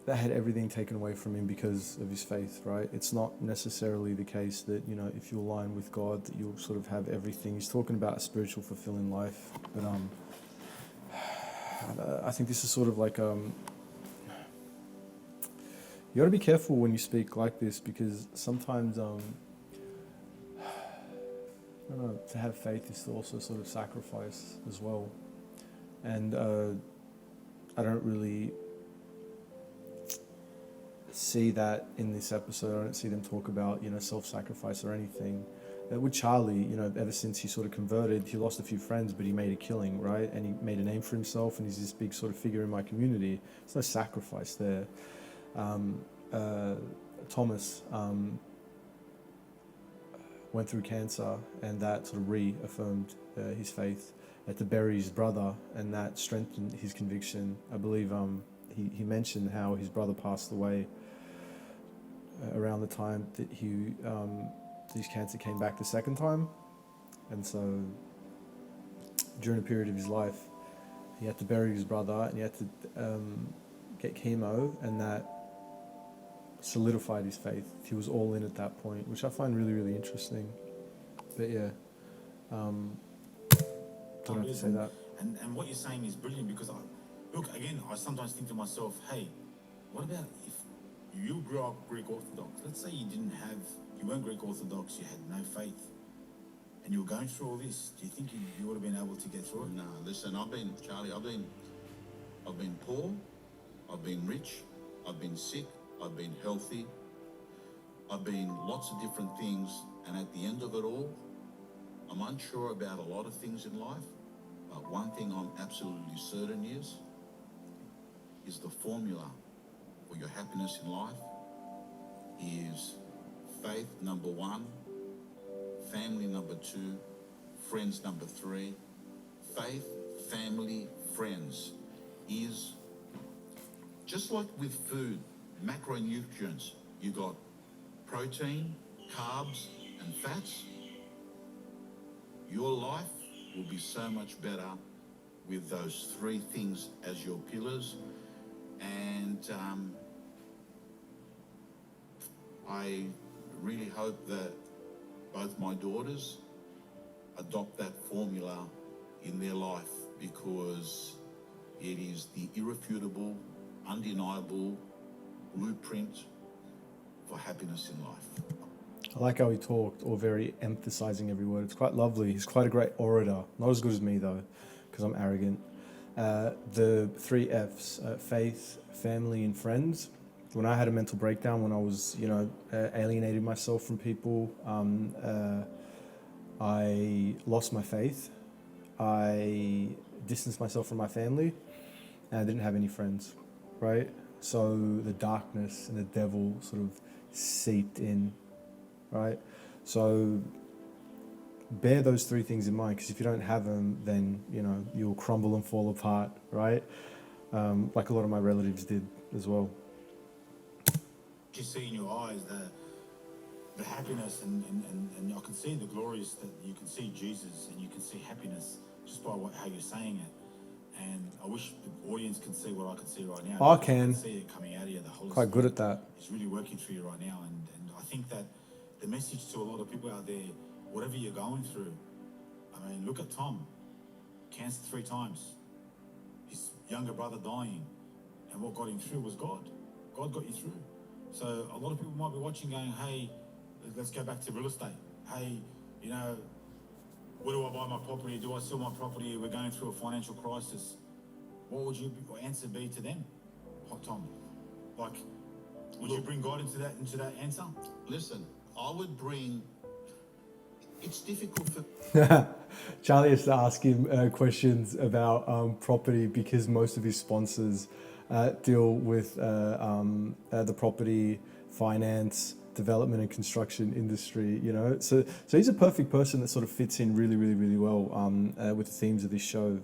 That had everything taken away from him because of his faith, right? It's not necessarily the case that, you know, if you align with God, that you'll sort of have everything. He's talking about a spiritual, fulfilling life. But I think this is sort of like, you got to be careful when you speak like this, because sometimes, I don't know, to have faith is to also sort of sacrifice as well. And I don't really see that in this episode. I don't see them talk about, you know, self-sacrifice or anything. With Charlie, you know, ever since he sort of converted, he lost a few friends, but he made a killing, right? And he made a name for himself, and he's this big sort of figure in my community. There's no sacrifice there. Thomas went through cancer, and that sort of reaffirmed his faith. Had to bury his brother, and that strengthened his conviction. I believe he mentioned how his brother passed away around the time that his cancer came back the second time. And so during a period of his life, he had to bury his brother, and he had to get chemo, and that solidified his faith. He was all in at that point, which I find really, really interesting. But yeah, don't have to say that. And what you're saying is brilliant, because I sometimes think to myself, hey, what about if you grew up Greek Orthodox? Let's say you weren't Greek Orthodox, you had no faith, and you were going through all this. Do you think you would have been able to get through it? No, listen, I've been poor, I've been rich, I've been sick, I've been healthy, I've been lots of different things, and at the end of it all, I'm unsure about a lot of things in life, but one thing I'm absolutely certain is the formula for your happiness in life is faith, number one, family, number two, friends, number three. Faith, family, friends is just like with food, macronutrients. You got protein, carbs, and fats. Your life will be so much better with those three things as your pillars. And I really hope that both my daughters adopt that formula in their life, because it is the irrefutable, undeniable blueprint for happiness in life. I like how he talked, or very emphasizing every word. It's quite lovely. He's quite a great orator. Not as good as me, though, because I'm arrogant. The 3 F's, faith, family, and friends. When I had a mental breakdown, when I was, alienating myself from people, I lost my faith. I distanced myself from my family, and I didn't have any friends, right? So the darkness and the devil sort of seeped in, right? So bear those 3 things in mind, because if you don't have them, then, you'll crumble and fall apart, right? Like a lot of my relatives did as well. You see in your eyes the happiness, and I can see the glories, that you can see Jesus and you can see happiness just by how you're saying it. And I wish the audience can see what I can see right now. I can see it coming out of you. The Holy quite Spirit good at that. It's really working through you right now, and I think that the message to a lot of people out there, whatever you're going through, I mean, look at Tom, cancer 3 times, his younger brother dying, and what got him through was God. God got you through. So a lot of people might be watching going, hey, let's go back to real estate. Hey, where do I buy my property? Do I sell my property? We're going through a financial crisis. What would your answer be to them, Tom? Like, would you bring God into that answer? Listen, I would bring... It's difficult for... Charlie has to ask him questions about property, because most of his sponsors deal with the property finance development and construction industry, you know. So he's a perfect person that sort of fits in really, really, really well with the themes of this show.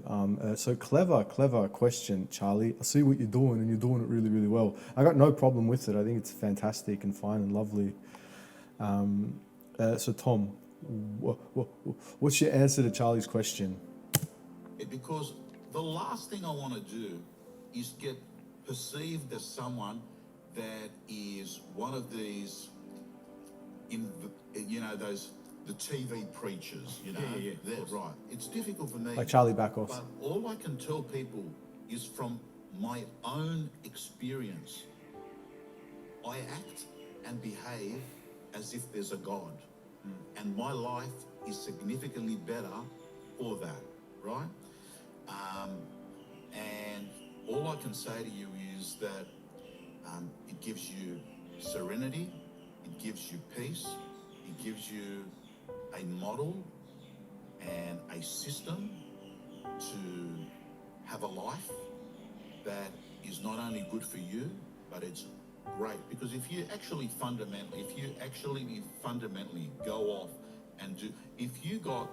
So clever question, Charlie. I see what you're doing, and you're doing it really, really well. I got no problem with it. I think it's fantastic and fine and lovely. So Tom, what's your answer to Charlie's question? Because the last thing I want to do is get perceived as someone that is one of these, the TV preachers, you know. Yeah, They're right. It's difficult for me. Like Charlie Backoff. But all I can tell people is from my own experience. I act and behave as if there's a God. And my life is significantly better for that, right? And all I can say to you is that it gives you serenity, it gives you peace, it gives you a model and a system to have a life that is not only good for you, but it's great. Because if you actually fundamentally go off and do, if you got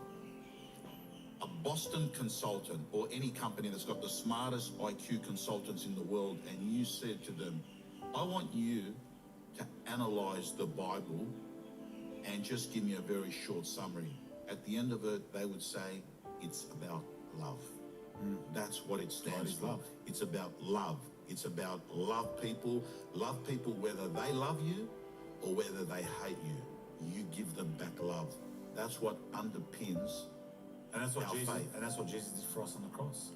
a Boston consultant or any company that's got the smartest IQ consultants in the world, and you said to them, I want you to analyze the Bible and just give me a very short summary. At the end of it, they would say, it's about love. That's what it stands for. Love. It's about love. It's about love people whether they love you or whether they hate you. You give them back love. That's what underpins And that's what our Jesus, faith. and that's what Jesus did for us on the cross.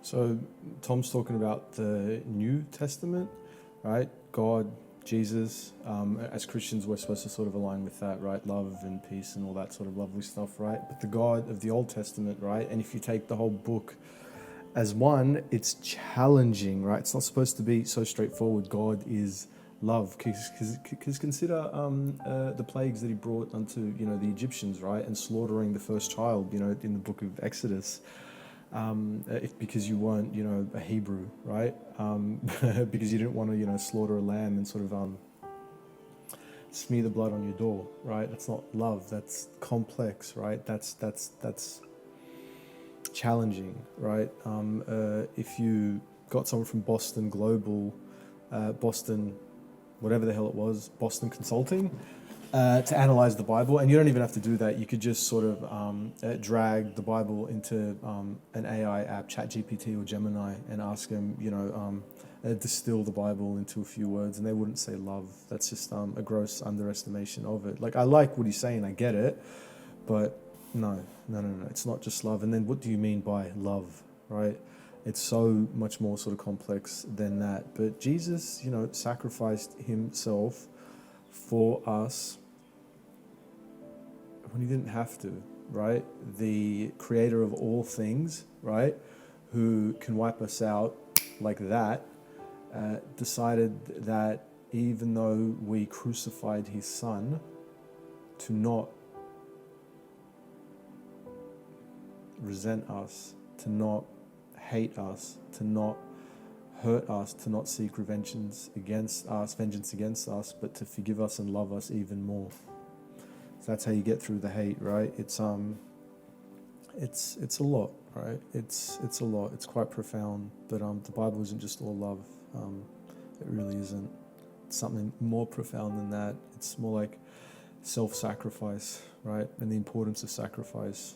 So Tom's talking about the New Testament, right? God, Jesus. As Christians, we're supposed to sort of align with that, right? Love and peace and all that sort of lovely stuff, right? But the God of the Old Testament, right? And if you take the whole book as one, it's challenging, right? It's not supposed to be so straightforward. God is love, because consider the plagues that he brought unto, you know, the Egyptians, right? And slaughtering the first child, you know, in the book of Exodus. Because you weren't, you know, a Hebrew, right? Because you didn't want to, you know, slaughter a lamb and sort of smear the blood on your door, right? That's not love. That's complex, right? That's challenging, right? If you got someone from Boston Global, Boston, whatever the hell it was, Boston Consulting, to analyze the Bible, and you don't even have to do that. You could just sort of drag the Bible into an AI app, ChatGPT or Gemini, and ask them, you know, distill the Bible into a few words, and they wouldn't say love. That's just a gross underestimation of it. Like, I like what he's saying, I get it, but no, it's not just love. And then what do you mean by love, right? It's so much more sort of complex than that. But Jesus, you know, sacrificed himself for us when he didn't have to, right? The creator of all things, right, who can wipe us out like that, decided that even though we crucified his son, to not resent us, to not hate us, to not hurt us, to not seek vengeance against us, but to forgive us and love us even more. So that's how you get through the hate, right? It's a lot, right? It's a lot. It's quite profound. But the Bible isn't just all love. It really isn't. It's something more profound than that. It's more like self-sacrifice, right? And the importance of sacrifice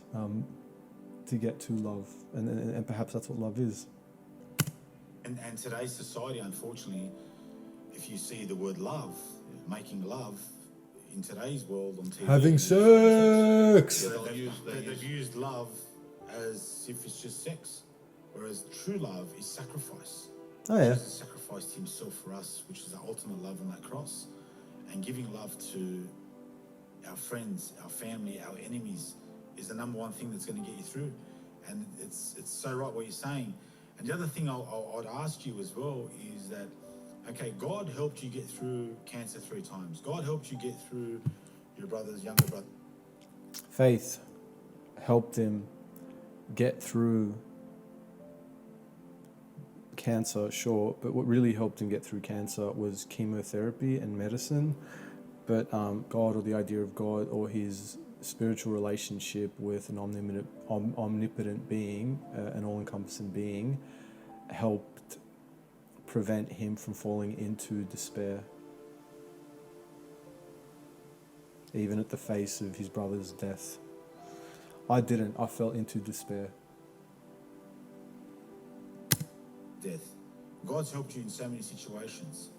to get to love, and perhaps that's what love is. And today's society, unfortunately, if you see the word love, making love, in today's world on TV, Having sex. they've used love as if it's just sex, whereas true love is sacrifice. Oh yeah. Jesus sacrificed himself for us, which is the ultimate love on that cross. And giving love to our friends, our family, our enemies is the number one thing that's going to get you through. And it's so right what you're saying. And the other thing I'd ask you as well is that, okay, God helped you get through cancer 3 times. God helped you get through your younger brother. Faith helped him get through cancer, sure, but what really helped him get through cancer was chemotherapy and medicine. But God, or the idea of God, or his spiritual relationship with an omnipotent being, an all-encompassing being, helped prevent him from falling into despair, even at the face of his brother's death. I didn't. I fell into despair. Death. God's helped you in so many situations.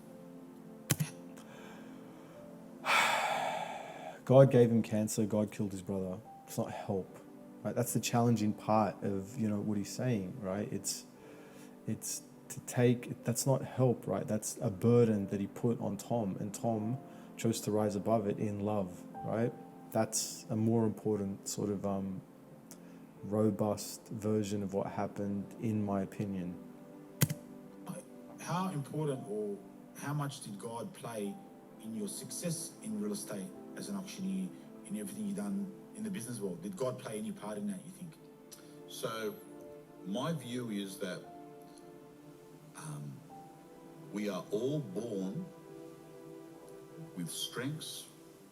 God gave him cancer. God killed his brother. It's not help, right? That's the challenging part of what he's saying, right? It's to take. That's not help, right? That's a burden that he put on Tom, and Tom chose to rise above it in love, right? That's a more important sort of robust version of what happened, in my opinion. How important or how much did God play in your success in real estate as an auctioneer, in everything you've done in the business world? Did God play any part in that, you think? So my view is that we are all born with strengths,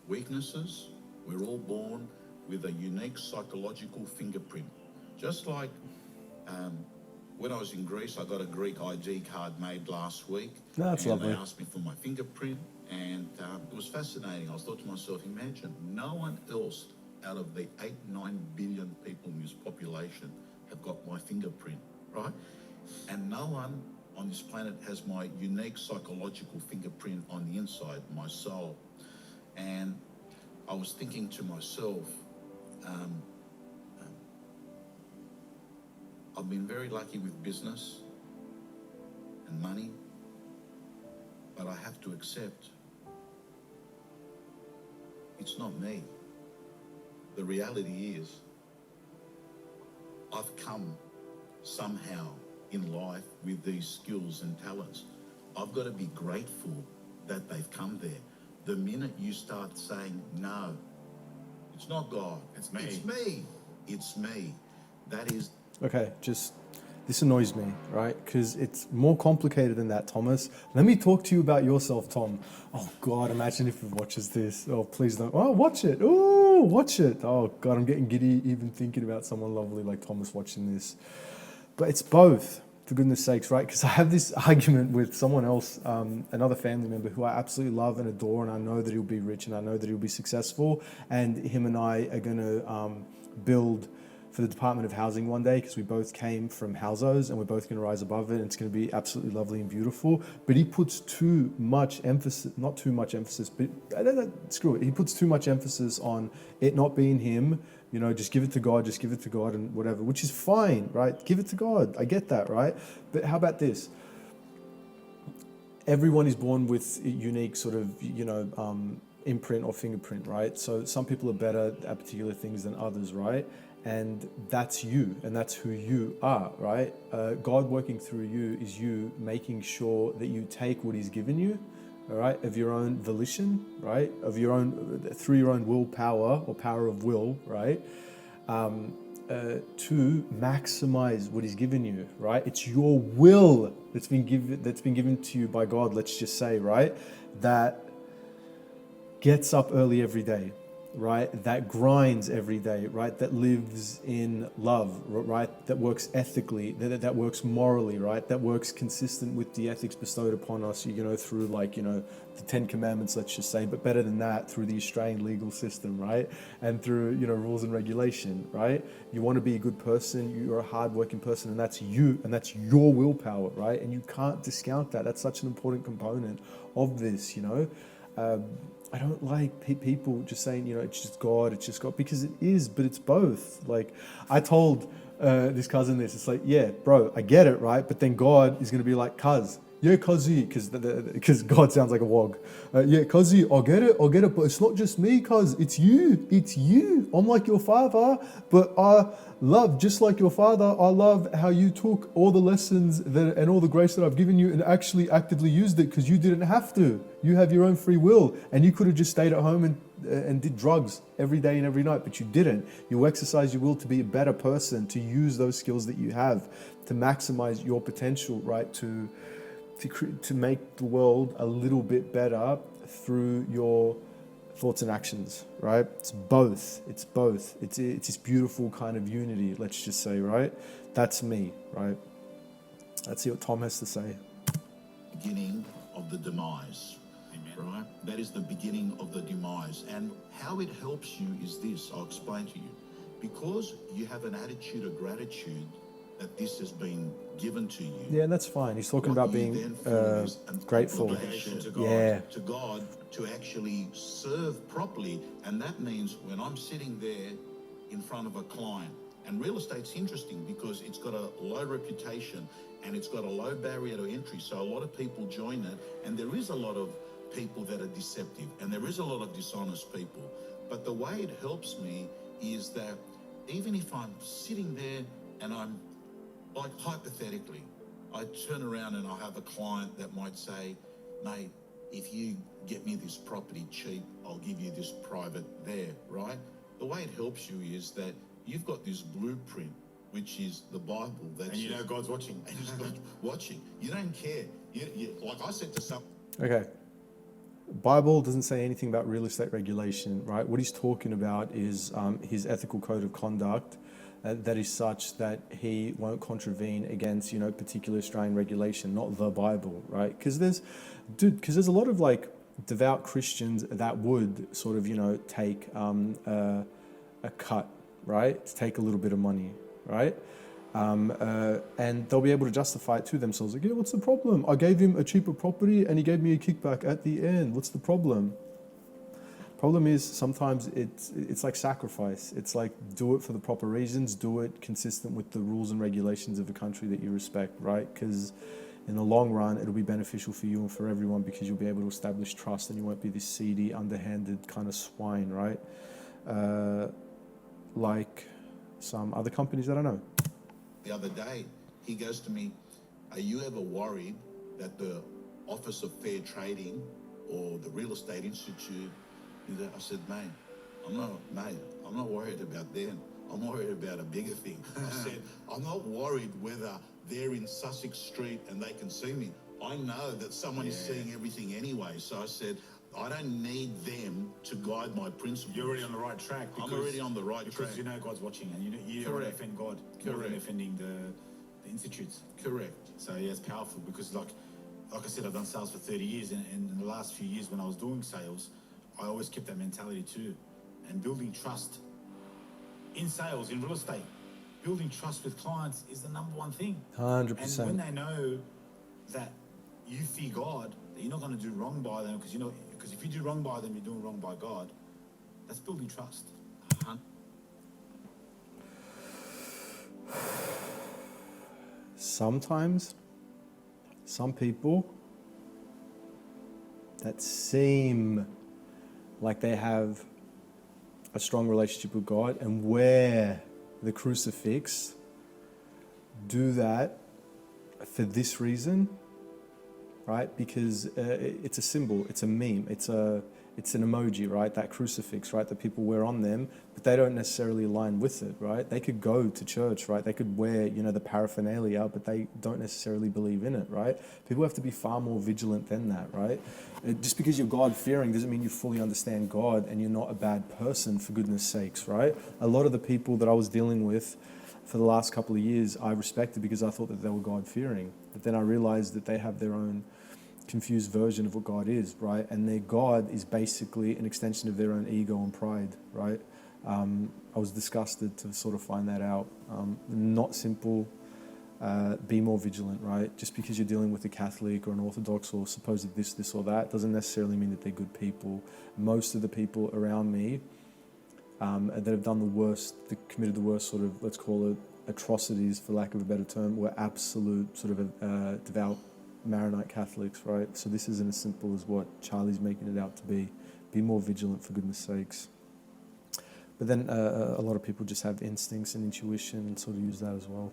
weaknesses. We're all born with a unique psychological fingerprint. Just like when I was in Greece, I got a Greek ID card made last week. No, that's lovely. They asked me for my fingerprint, and it was fascinating. I thought to myself, imagine no one else out of the 8-9 billion people in this population have got my fingerprint, right? And no one on this planet has my unique psychological fingerprint on the inside, my soul. And I was thinking to myself, I've been very lucky with business and money, but I have to accept it's not me. The reality is I've come somehow in life with these skills and talents. I've got to be grateful that they've come there. The minute you start saying, no, it's not God, It's me. It's me. It's me. That is. Okay, this annoys me, right? Because it's more complicated than that, Thomas. Let me talk to you about yourself, Tom. Oh, God, imagine if he watches this. Oh, please don't. Oh, watch it. Oh, watch it. Oh, God, I'm getting giddy even thinking about someone lovely like Thomas watching this. But it's both, for goodness sakes, right? Because I have this argument with someone else, another family member who I absolutely love and adore, and I know that he'll be rich and I know that he'll be successful, and him and I are going to build for the Department of Housing one day, because we both came from housos and we're both going to rise above it, and it's going to be absolutely lovely and beautiful. But he puts too much emphasis, not too much emphasis, but screw it. He puts too much emphasis on it not being him, just give it to God, and whatever, which is fine, right? Give it to God. I get that, right? But how about this? Everyone is born with a unique sort of, imprint or fingerprint, right? So some people are better at particular things than others, right? And that's you, and that's who you are, right? God working through you is you making sure that you take what he's given you, all right, of your own volition, right? Through your own willpower or power of will, right? To maximize what he's given you, right? It's your will that's been given to you by God, let's just say, right? That gets up early every day, right? That grinds every day, right? That lives in love, right? That works ethically, that works morally, right? That works consistent with the ethics bestowed upon us, through the 10 Commandments, let's just say, but better than that, through the Australian legal system, right? And through, rules and regulation, right? You want to be a good person, you're a hardworking person, and that's you, and that's your willpower, right? And you can't discount that. That's such an important component of this, I don't like people just saying, it's just God, because it is, but it's both. Like, I told this cousin this, it's like, yeah, bro, I get it, right? But then God is going to be like, cuz, yeah, cuzzy, because God sounds like a wog. Yeah, cuzzy, I get it, but it's not just me, cuz, it's you. I'm like your father, but I love, just like your father, I love how you took all the lessons and all the grace that I've given you and actually actively used it, because you didn't have to. You have your own free will, and you could have just stayed at home and did drugs every day and every night, but you didn't. You exercise your will to be a better person, to use those skills that you have, to maximize your potential, right? To make the world a little bit better through your thoughts and actions, right? It's both. It's this beautiful kind of unity, let's just say, right? That's me, right? Let's see what Tom has to say. Beginning of the demise. Amen. Right? That is the beginning of the demise. And how it helps you is this, I'll explain to you. Because you have an attitude of gratitude that this has been given to you. Yeah, and that's fine. He's talking about being grateful. To God to actually serve properly. And that means when I'm sitting there in front of a client, and real estate's interesting because it's got a low reputation and it's got a low barrier to entry. So a lot of people join it, and there is a lot of people that are deceptive, and there is a lot of dishonest people. But the way it helps me is that even if I'm sitting there and I'm, like, hypothetically, I turn around and I have a client that might say, mate, if you get me this property cheap, I'll give you this private there, right? The way it helps you is that you've got this blueprint, which is the Bible. And you know God's watching. And God's watching. You don't care. Like I said to some... Okay. Bible doesn't say anything about real estate regulation, right? What he's talking about is his ethical code of conduct that is such that he won't contravene against, particular Australian regulation, not the Bible, right? Because there's a lot of like devout Christians that would sort of, take a cut, right? To take a little bit of money, right? And they'll be able to justify it to themselves. Like, yeah, what's the problem? I gave him a cheaper property and he gave me a kickback at the end. What's the problem? Problem is sometimes it's like sacrifice. It's like do it for the proper reasons, do it consistent with the rules and regulations of the country that you respect, right? Because in the long run, it'll be beneficial for you and for everyone because you'll be able to establish trust and you won't be this seedy, underhanded kind of swine, right? Like some other companies that I know. The other day, he goes to me, are you ever worried that the Office of Fair Trading or the Real Estate Institute, I said, mate, I'm not worried about them. I'm worried about a bigger thing. I said, I'm not worried whether they're in Sussex Street and they can see me. I know that someone is seeing everything anyway. So I said, I don't need them to guide my principles. You're already on the right track. I'm already on the right track. Because you know God's watching, and you don't want to offend God. You're offending the institutes. Correct. So yeah, it's powerful because like I said, I've done sales for 30 years, and in the last few years when I was doing sales, I always kept that mentality too. And building trust in sales, in real estate, building trust with clients is the number one thing. 100%. And when they know that you fear God, that you're not going to do wrong by them, because if you do wrong by them, you're doing wrong by God. That's building trust. Sometimes, some people that seem like they have a strong relationship with God and wear the crucifix do that for this reason, right? Because it's a symbol, it's a meme, it's an emoji, right? That crucifix, right? That people wear on them, but they don't necessarily align with it, right? They could go to church, right? They could wear, the paraphernalia, but they don't necessarily believe in it, right? People have to be far more vigilant than that, right? Just because you're God-fearing doesn't mean you fully understand God and you're not a bad person, for goodness sakes, right? A lot of the people that I was dealing with for the last couple of years, I respected because I thought that they were God-fearing. But then I realized that they have their own confused version of what God is, right? And their God is basically an extension of their own ego and pride, right? I was disgusted to sort of find that out. Not simple. Be more vigilant, right? Just because you're dealing with a Catholic or an Orthodox or supposed this or that doesn't necessarily mean that they're good people. Most of the people around me that have done the worst, that committed the worst sort of, let's call it, atrocities, for lack of a better term, were absolute sort of devout Maronite Catholics, right? So this isn't as simple as what Charlie's making it out to be. Be more vigilant, for goodness sakes. But then a lot of people just have instincts and intuition and sort of use that as well.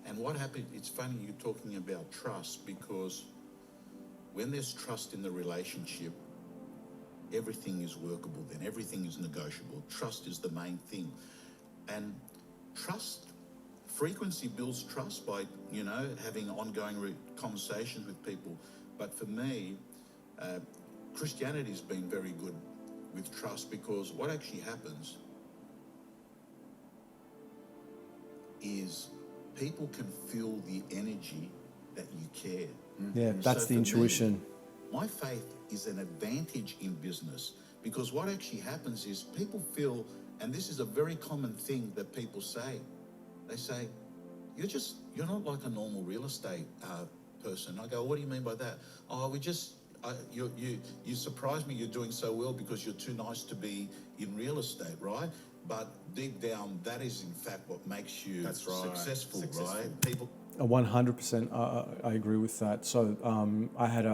And what happened, it's funny you're talking about trust, because when there's trust in the relationship, everything is workable then, everything is negotiable. Trust is the main thing. And trust, frequency builds trust by, you know, having ongoing conversations with people. But for me, Christianity's been very good with trust, because what actually happens is people can feel the energy that you care. Yeah, that's the intuition. My faith is an advantage in business, because what actually happens is people feel, and this is a very common thing that people say, they say, you're not like a normal real estate person. I go, what do you mean by that? Oh, you surprise me, you're doing so well because you're too nice to be in real estate, right? But deep down, that is in fact what makes you successful, right? People. 100%, I agree with that. So I had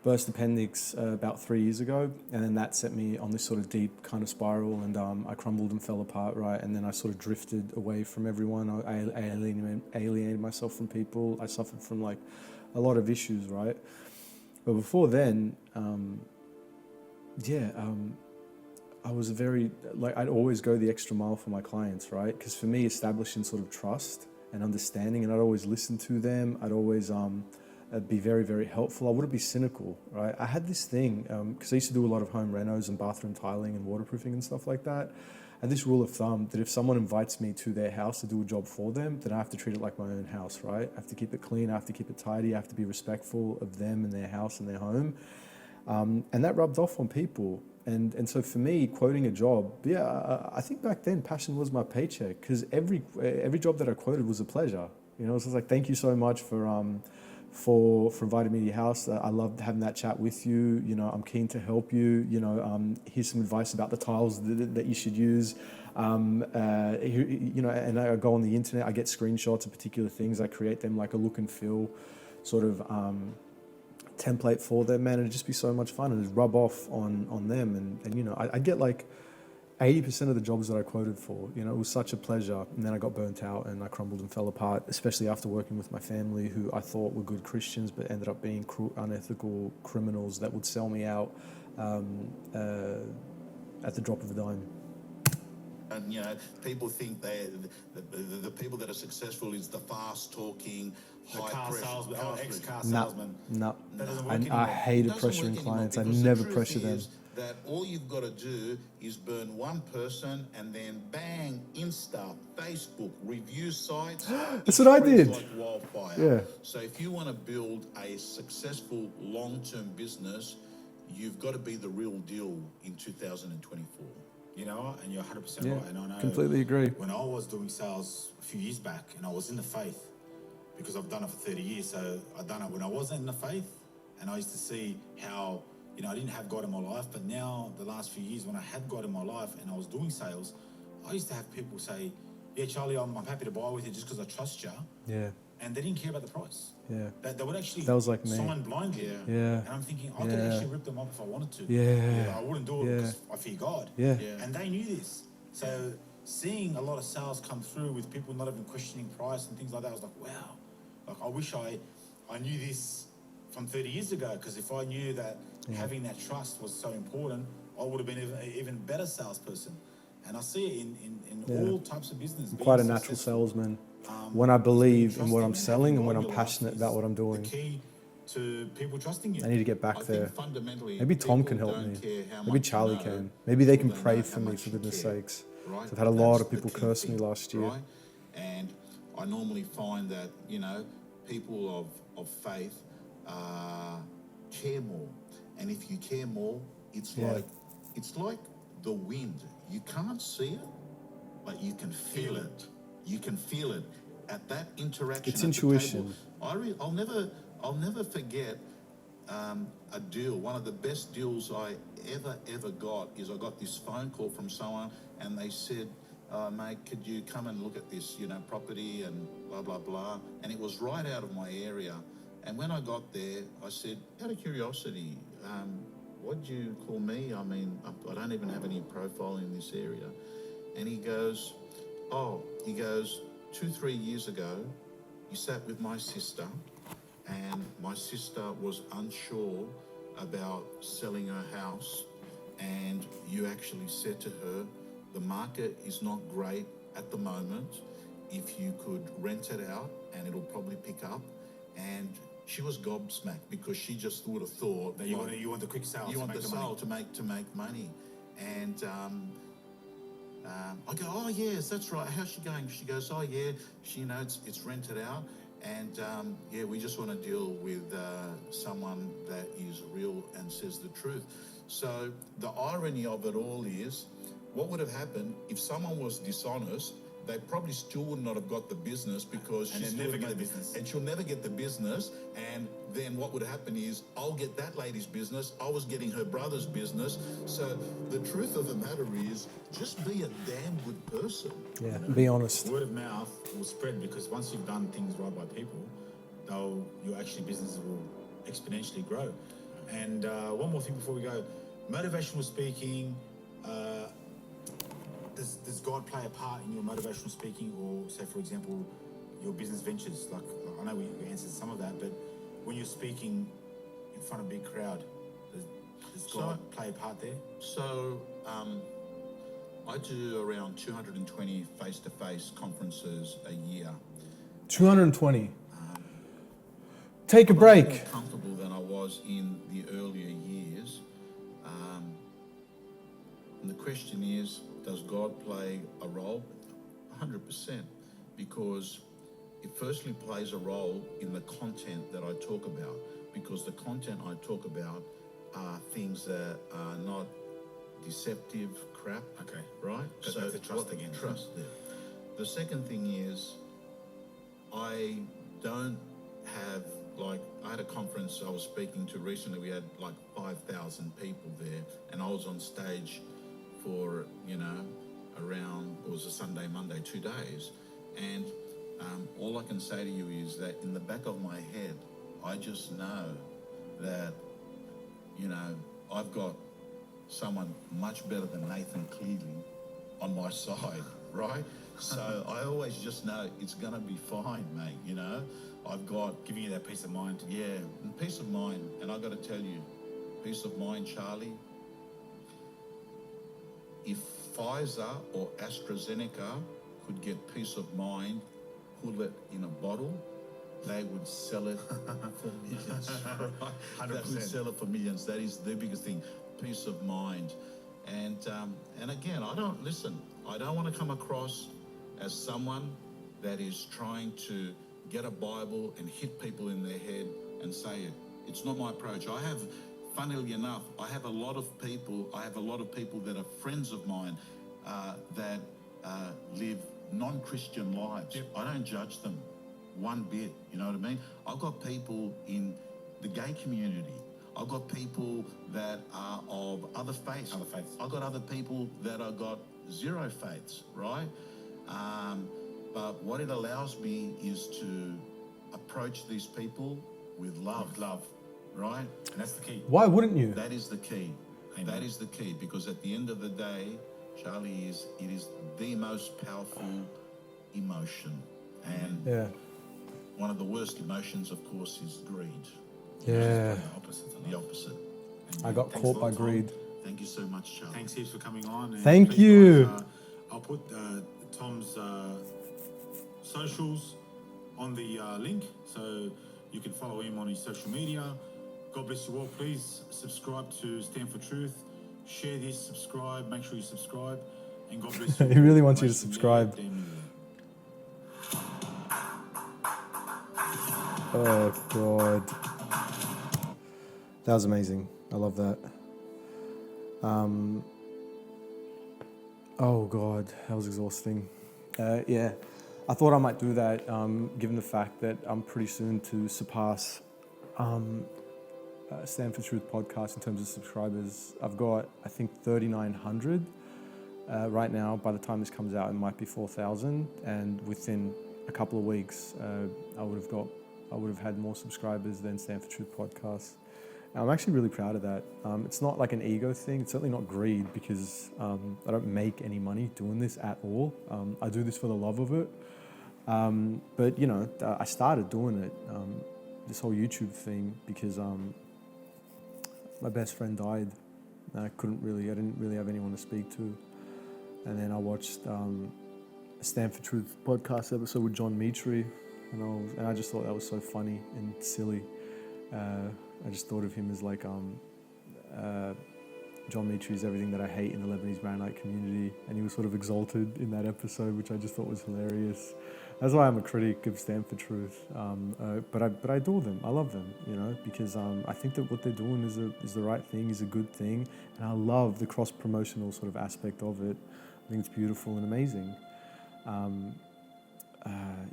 burst appendix about 3 years ago, and then that set me on this sort of deep kind of spiral, and I crumbled and fell apart, right? And then I sort of drifted away from everyone. I alienated myself from people. I suffered from like a lot of issues, right? But before then, I was very, like, I'd always go the extra mile for my clients, right? Because for me, establishing sort of trust and understanding, and I'd always listen to them. I'd always be very, very helpful. I wouldn't be cynical, right? I had this thing, because I used to do a lot of home renos and bathroom tiling and waterproofing and stuff like that. I had this rule of thumb that if someone invites me to their house to do a job for them, then I have to treat it like my own house, right? I have to keep it clean, I have to keep it tidy, I have to be respectful of them and their house and their home. And that rubbed off on people. And so for me, quoting a job, I think back then passion was my paycheck, because every job that I quoted was a pleasure. You know, it was just like, thank you so much for inviting me to your house. I loved having that chat with you. You know, I'm keen to help you. You know, here's some advice about the tiles that you should use. You know, and I go on the internet, I get screenshots of particular things. I create them like a look and feel sort of template for them, man. It'd just be so much fun, and it'd rub off on them. And you know, I get like 80% of the jobs that I quoted for. You know, it was such a pleasure. And then I got burnt out and I crumbled and fell apart, especially after working with my family, who I thought were good Christians, but ended up being unethical criminals that would sell me out at the drop of a dime. And, you know, people think the people that are successful is the fast-talking, high-pressure salesman, ex-car No, salesman. no. That doesn't work anymore. I hated It doesn't pressuring work anymore, clients. I because never the truth pressure them. is that all you've got to do is burn one person, and then bang, Insta, Facebook, review sites. That's what I spreads did. like wildfire. Yeah. So if you want to build a successful long-term business, you've got to be the real deal in 2024. You know, and you're 100% Yeah, right. And I know completely agree. when I was doing sales a few years back, and I was in the faith, because I've done it for 30 years, so I've done it when I wasn't in the faith, and I used to see how, you know, I didn't have God in my life, but now the last few years when I had God in my life and I was doing sales, I used to have people say, yeah, Charlie, I'm happy to buy with you just because I trust you. Yeah. And they didn't care about the price. Yeah. They would actually That was like me. sign blindly. Yeah. And I'm thinking, I could actually rip them up if I wanted to. Yeah. But I wouldn't do it because I fear God. Yeah. And they knew this. So seeing a lot of sales come through with people not even questioning price and things like that, I was like, wow. Like, I wish I knew this from 30 years ago, because if I knew that having that trust was so important, I would have been an even better salesperson. And I see it in all types of business. I'm quite a natural salesman. When I believe in what I'm selling and when I'm passionate about what I'm doing. The key to people trusting you. I need to get back I there. think fundamentally, Maybe Tom can people help don't me. care how Maybe much you Charlie know, can. Maybe they can people don't pray know for how me, much for you goodness care, sakes. right? I've had a lot That's of people the key curse me thing, last year. right? And I normally find that, you know, people of faith care more. And if you care more, it's like the wind. You can't see it, but you can feel it. You can feel it at that interaction. It's at intuition. The table. I'll never forget a deal. One of the best deals I ever got is I got this phone call from someone, and they said, mate, could you come and look at this, property and blah, blah, blah. And it was right out of my area. And when I got there, I said, out of curiosity, what do you call me? I mean, I don't even have any profile in this area. And he goes, 2-3 years ago, you sat with my sister, and my sister was unsure about selling her house, and you actually said to her, the market is not great at the moment. If you could rent it out, and it'll probably pick up. And she was gobsmacked because she just would have thought that you want the quick sale. You want the sale to make money. And I go, oh yes, that's right. How's she going? She goes, oh yeah, it's rented out. And we just want to deal with someone that is real and says the truth. So the irony of it all is, what would have happened if someone was dishonest? They probably still would not have got the business because she'll never get the business. And she'll never get the business. And then what would happen is, I'll get that lady's business. I was getting her brother's business. So the truth of the matter is, just be a damn good person. Yeah, be honest. Word of mouth will spread, because once you've done things right by people, your business will exponentially grow. And one more thing before we go, motivational speaking. Does God play a part in your motivational speaking, or say, for example, your business ventures? Like I know we answered some of that, but when you're speaking in front of a big crowd, does God play a part there? So I do around 220 face-to-face conferences a year. 220. Take a break. I'm more comfortable than I was in the earlier years. And the question is, does God play a role? 100%, because it firstly plays a role in the content that I talk about, because the content I talk about are things that are not deceptive crap. Okay. Right? So that's the trust again. Trust there. The second thing is, I don't have, I had a conference I was speaking to recently. We had 5,000 people there, and I was on stage for, around, it was a Sunday, Monday, 2 days. And all I can say to you is that in the back of my head, I just know that, I've got someone much better than Nathan Cleveland on my side, right? So I always just know it's going to be fine, mate, I've got... Giving you that peace of mind. Yeah, and peace of mind. And I've got to tell you, peace of mind, Charlie, if Pfizer or AstraZeneca could get peace of mind, put it in a bottle, they would sell it for millions. Right? 100%. They would sell it for millions. That is the biggest thing, peace of mind. And again, I don't want to come across as someone that is trying to get a Bible and hit people in their head and say it. It's not my approach. Funnily enough, I have a lot of people that are friends of mine that live non-Christian lives. Yep. I don't judge them one bit, you know what I mean? I've got people in the gay community. I've got people that are of other faiths. I've got other people that have got zero faiths, right? But what it allows me is to approach these people with love. Right? And that's the key. Why wouldn't you? That is the key. Amen. That is the key, because at the end of the day, Charlie, it is the most powerful emotion. And one of the worst emotions, of course, is greed. Yeah. The opposite. I got caught by greed. Thank you so much, Charlie. Thanks heaps for coming on. And thank you. Guys, I'll put Tom's socials on the link, so you can follow him on his social media. God bless you all. Please subscribe to Stand for Truth. Share this, subscribe, make sure you subscribe. And God bless you. He really wants you to subscribe. Oh, God. That was amazing. I love that. Oh, God. That was exhausting. Yeah. I thought I might do that, given the fact that I'm pretty soon to surpass Stand for Truth podcast in terms of subscribers. I've got, I think, 3,900. Right now, by the time this comes out, it might be 4,000, and within a couple of weeks, I would have had more subscribers than Stand for Truth podcast. I'm actually really proud of that. It's not like an ego thing. It's certainly not greed, because I don't make any money doing this at all. I do this for the love of it. But you know, I started doing it, this whole YouTube thing, because my best friend died, and I didn't really have anyone to speak to. And then I watched a Stand for Truth podcast episode with John Mitri, and I just thought that was so funny and silly. I just thought of him as like John Mitri is everything that I hate in the Lebanese Maronite community, and he was sort of exalted in that episode, which I just thought was hilarious. That's why I'm a critic of Stand for Truth, but I adore them. I love them, you know, because I think that what they're doing is the right thing, is a good thing, and I love the cross-promotional sort of aspect of it. I think it's beautiful and amazing.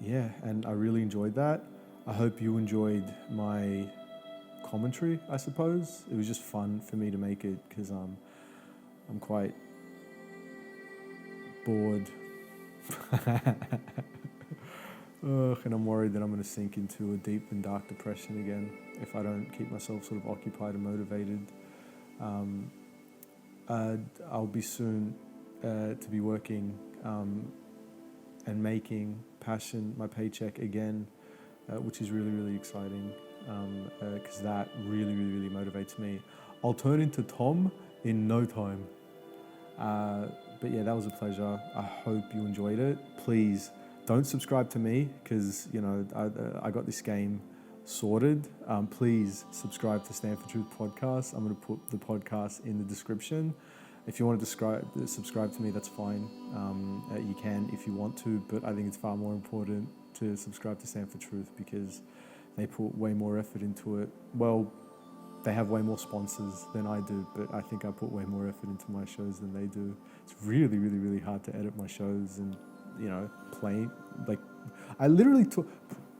Yeah, and I really enjoyed that. I hope you enjoyed my commentary, I suppose. It was just fun for me to make it, because I'm quite bored. And I'm worried that I'm going to sink into a deep and dark depression again if I don't keep myself sort of occupied and motivated. I'll be soon to be working and making passion my paycheck again, which is really, really exciting, because that really, really, really motivates me. I'll turn into Tom in no time. But yeah, that was a pleasure. I hope you enjoyed it. Please don't subscribe to me, because you know I got this game sorted. Please subscribe to Stand for Truth podcast. I'm going to put the podcast in the description. If you want to subscribe to me, that's fine. You can if you want to, but I think it's far more important to subscribe to Stand for Truth, because they put way more effort into it. Well, they have way more sponsors than I do, but I think I put way more effort into my shows than they do. It's really, really, really hard to edit my shows and, you know, play. Like, I literally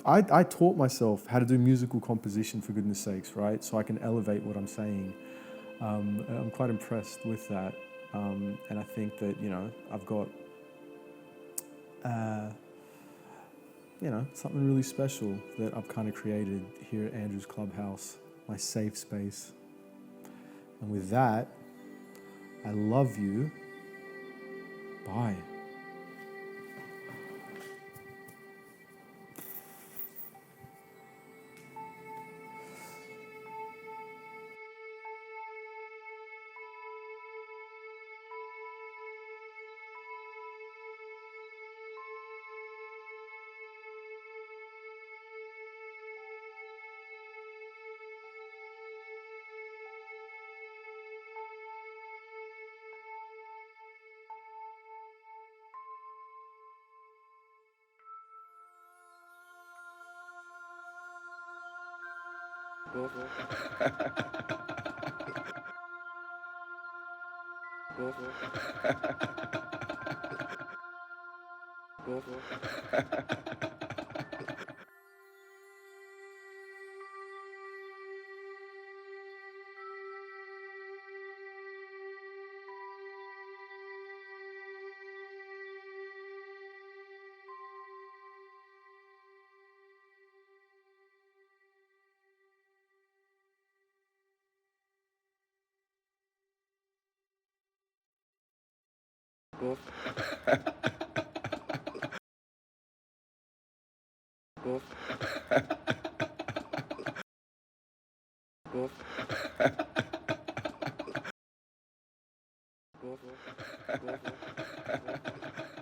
I taught myself how to do musical composition, for goodness sakes, right? So I can elevate what I'm saying. I'm quite impressed with that. And I think that, you know, I've got, you know, something really special that I've kind of created here at Andrew's Clubhouse, my safe space. And with that, I love you. Bye.